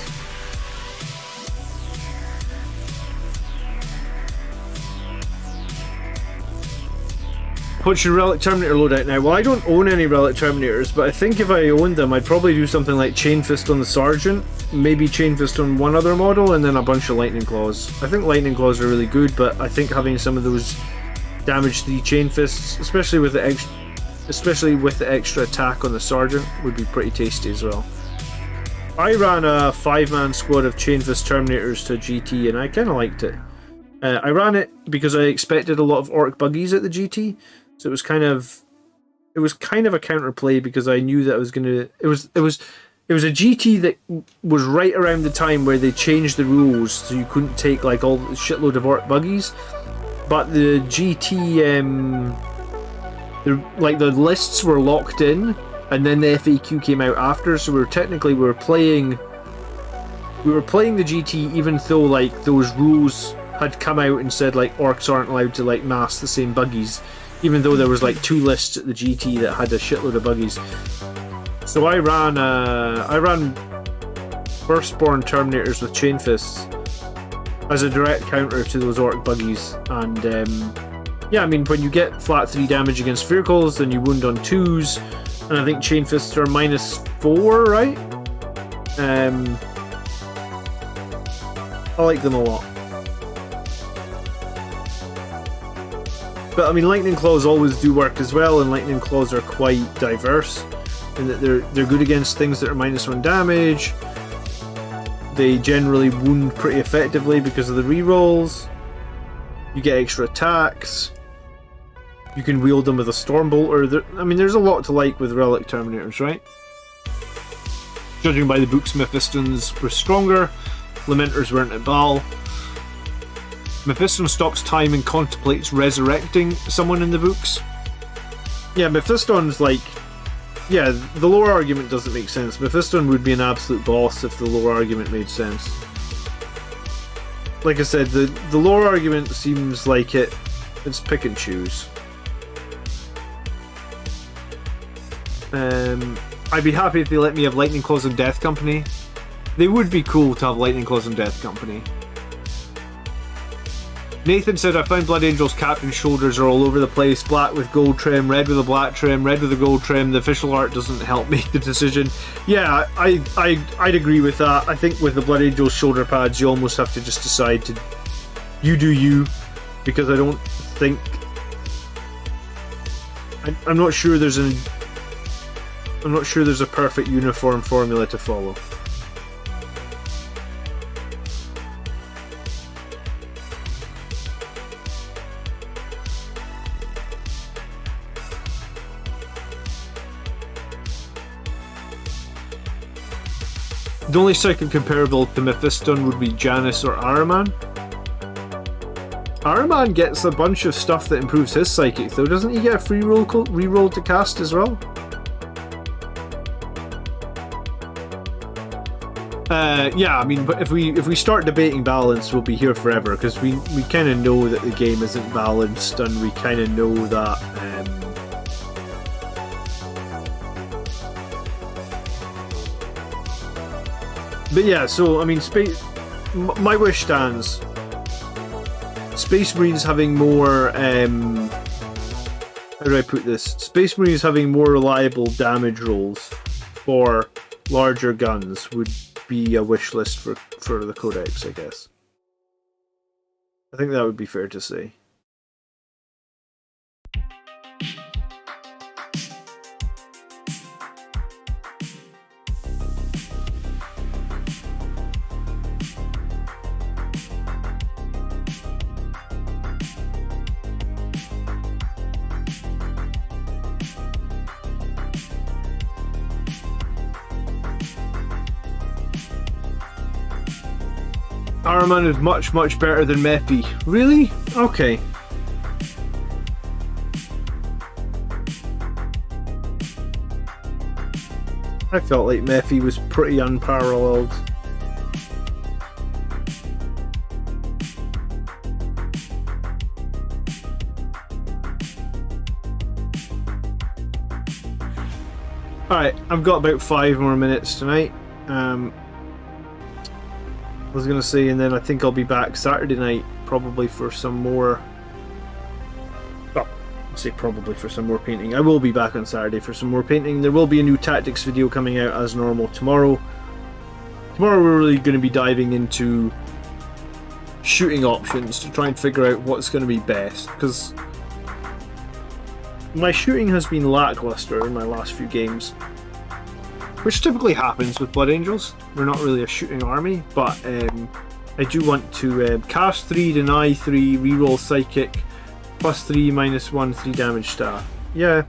What's your Relic Terminator loadout now? Well, I don't own any Relic Terminators, but I think if I owned them, I'd probably do something like Chain Fist on the Sergeant, maybe Chain Fist on one other model, and then a bunch of Lightning Claws. I think Lightning Claws are really good, but I think having some of those damage 3 Chain Fists, especially with the extra attack on the Sergeant, would be pretty tasty as well. I ran a 5-man squad of Chain Fist Terminators to GT, and I kind of liked it. I ran it because I expected a lot of Orc Buggies at the GT. So it was kind of a counterplay because I knew that I was gonna. It was a GT that was right around the time where they changed the rules, so you couldn't take like all the shitload of Orc Buggies. But the GT, the lists were locked in, and then the FAQ came out after. So we were playing the GT even though like those rules had come out and said like orcs aren't allowed to like mass the same buggies. Even though there was like 2 lists at the GT that had a shitload of buggies. So I ran Firstborn Terminators with Chain Fists as a direct counter to those Orc Buggies. And yeah, I mean, when you get flat 3 damage against vehicles, then you wound on 2s. And I think Chain Fists are -4, right? I like them a lot. But I mean, Lightning Claws always do work as well, and Lightning Claws are quite diverse in that they're good against things that are -1 damage. They generally wound pretty effectively because of the rerolls. You get extra attacks. You can wield them with a Stormbolter. I mean, there's a lot to like with Relic Terminators, right? Judging by the books, Mephistons were stronger. Lamenters weren't at Baal. Mephiston stops time and contemplates resurrecting someone in the books. Yeah, Mephiston's like... Yeah, the lore argument doesn't make sense. Mephiston would be an absolute boss if the lore argument made sense. Like I said, the lore argument seems like it's pick and choose. I'd be happy if they let me have Lightning Claws and Death Company. They would be cool to have Lightning Claws and Death Company. Nathan said, I found Blood Angel's cap and shoulders are all over the place. Black with gold trim, red with a black trim, red with a gold trim. The official art doesn't help make the decision. Yeah, I'd agree with that. I think with the Blood Angel's shoulder pads, you almost have to just decide to... You do you. Because I don't think... I'm not sure there's an... I'm not sure there's a perfect uniform formula to follow. The only psychic comparable to Mephiston would be Janus or Ahriman. Ahriman gets a bunch of stuff that improves his psychic, though. Doesn't he get a free reroll to cast as well? Yeah, I mean, but if we start debating balance, we'll be here forever, because we kind of know that the game isn't balanced, and we kind of know that. But yeah, so I mean, my wish stands. Space Marines having more. How do I put this? Space Marines having more reliable damage rolls for larger guns would be a wish list for the Codex, I guess. I think that would be fair to say. Ahriman is much, much better than Mephi. Really? Okay. I felt like Mephi was pretty unparalleled. Alright, I've got about 5 more minutes tonight. I was going to say, and then I think I'll be back Saturday night, probably for some more... Well, I'll say probably for some more painting. I will be back on Saturday for some more painting. There will be a new tactics video coming out as normal tomorrow. Tomorrow we're really going to be diving into shooting options to try and figure out what's going to be best, because my shooting has been lackluster in my last few games, which typically happens with Blood Angels. We're not really a shooting army, but I do want to cast 3, deny 3, reroll psychic, +3, -1, 3 damage staff. Yeah.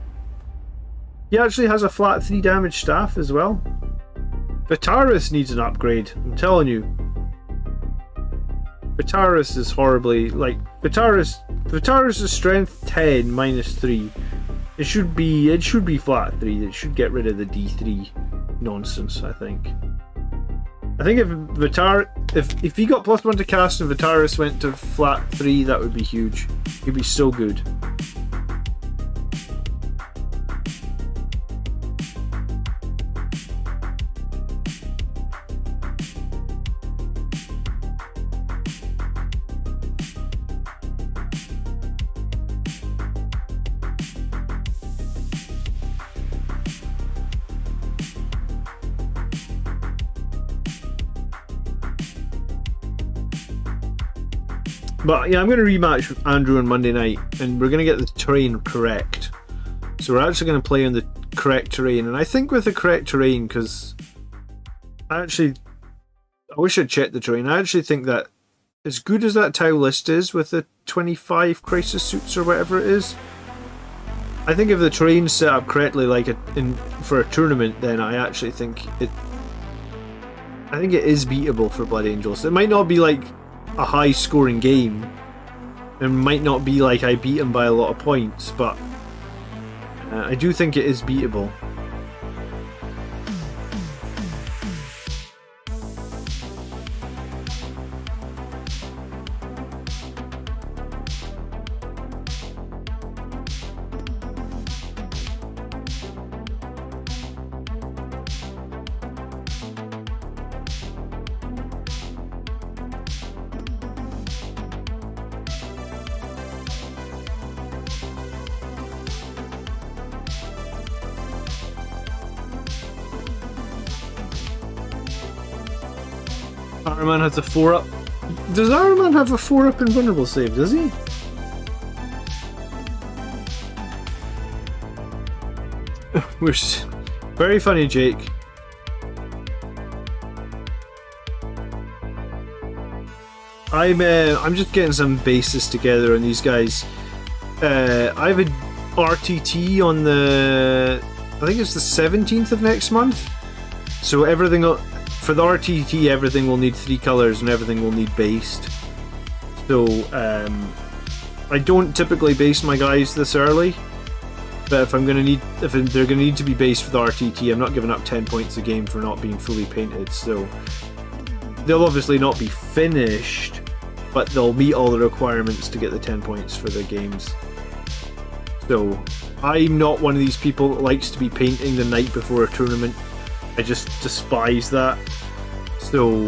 He actually has a flat 3 damage staff as well. Vitaris needs an upgrade, I'm telling you. Vitaris is horribly, like, Vitaris is strength 10 -3. It should be flat 3. It should get rid of the D3 nonsense, I think. I think if he got +1 to cast and Vitaris went to flat 3, that would be huge. He'd be so good. But yeah, I'm going to rematch with Andrew on Monday night, and we're going to get the terrain correct. So we're actually going to play on the correct terrain, and I think with the correct terrain, because I wish I'd checked the terrain. I actually think that as good as that tile list is with the 25 crisis suits or whatever it is, I think if the terrain's set up correctly, like for a tournament, then I actually think it is beatable for Blood Angels. It might not be like a high scoring game, and might not be like I beat him by a lot of points, but I do think it is beatable. Ahriman has a 4-up. Does Ahriman have a 4-up invulnerable save, does he? Very funny, Jake. I'm just getting some bases together on these guys. I have a RTT on the, I think it's the 17th of next month. So everything for the RTT, everything will need 3 colors and everything will need based. So I don't typically base my guys this early, but if they're gonna need to be based for the RTT, I'm not giving up 10 points a game for not being fully painted. So they'll obviously not be finished, but they'll meet all the requirements to get the 10 points for the games. So I'm not one of these people that likes to be painting the night before a tournament. I just despise that. So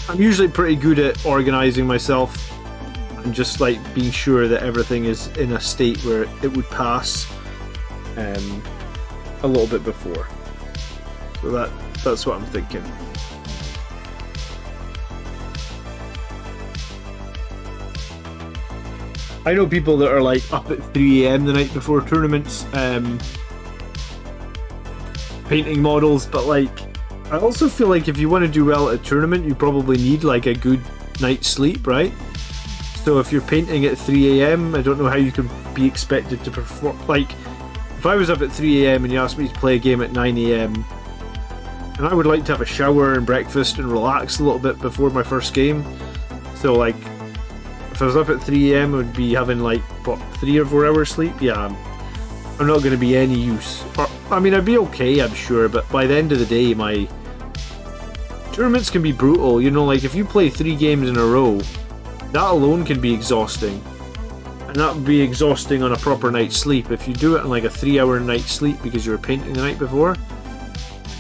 I'm usually pretty good at organising myself and just like being sure that everything is in a state where it would pass a little bit before. So that's what I'm thinking. I know people that are like up at 3 AM the night before tournaments, painting models, but like I also feel like if you want to do well at a tournament, you probably need like a good night's sleep, right? So if you're painting at 3 AM, I don't know how you can be expected to perform. Like, if I was up at 3 AM and you asked me to play a game at 9 AM, and I would like to have a shower and breakfast and relax a little bit before my first game. So like, if I was up at 3 AM, I would be having like, what, 3 or 4 hours sleep? Yeah, I'm not going to be any use. Or, I mean, I'd be okay, I'm sure, but by the end of the day, my tournaments can be brutal. You know, like if you play 3 games in a row, that alone can be exhausting. And that would be exhausting on a proper night's sleep. If you do it on like a 3-hour night's sleep because you were painting the night before.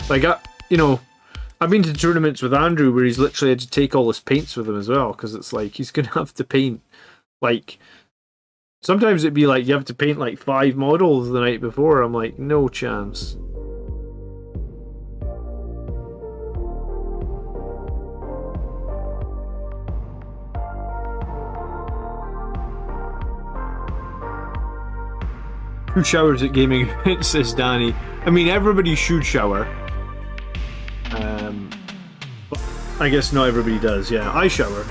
Like, I've been to tournaments with Andrew where he's literally had to take all his paints with him as well, because it's like he's going to have to paint, like, sometimes it'd be like you have to paint like 5 models the night before. I'm like, no chance. Who showers at gaming events, says Danny. I mean, everybody should shower. But I guess not everybody does, yeah. I shower.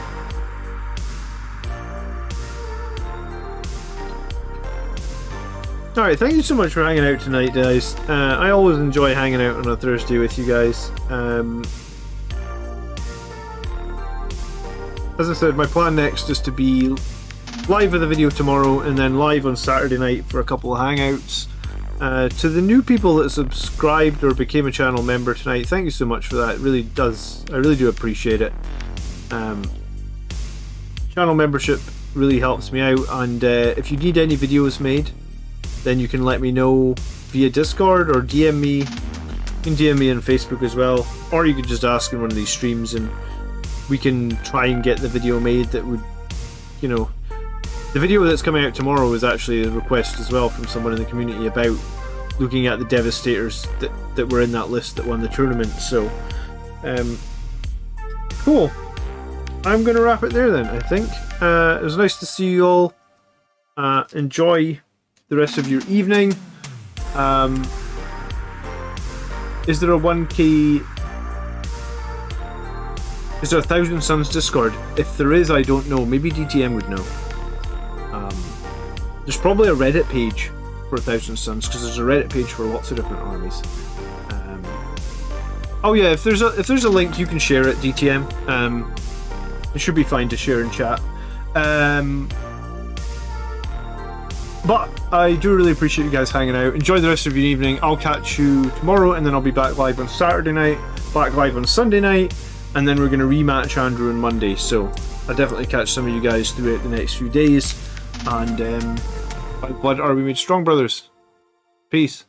Alright, thank you so much for hanging out tonight, guys. I always enjoy hanging out on a Thursday with you guys. As I said, my plan next is to be live with a video tomorrow and then live on Saturday night for a couple of hangouts. To the new people that subscribed or became a channel member tonight, thank you so much for that. It really does, I really do appreciate it. Channel membership really helps me out, and if you need any videos made, then you can let me know via Discord or DM me. You can DM me on Facebook as well, or you could just ask in one of these streams and we can try and get the video made that would, you know, the video that's coming out tomorrow is actually a request as well from someone in the community about looking at the Devastators that were in that list that won the tournament. So, cool. I'm going to wrap it there then, I think. It was nice to see you all. Enjoy the rest of your evening. Is there a 1K... Is there a Thousand Suns Discord? If there is, I don't know. Maybe DTM would know. There's probably a Reddit page for 1000 Suns, because there's a Reddit page for lots of different armies. Oh yeah, if there's a link, you can share it, DTM. It should be fine to share in chat. But I do really appreciate you guys hanging out. Enjoy the rest of your evening. I'll catch you tomorrow, and then I'll be back live on Saturday night, back live on Sunday night, and then we're going to rematch Andrew on Monday. So I'll definitely catch some of you guys throughout the next few days. And by blood are we made strong, brothers. Peace.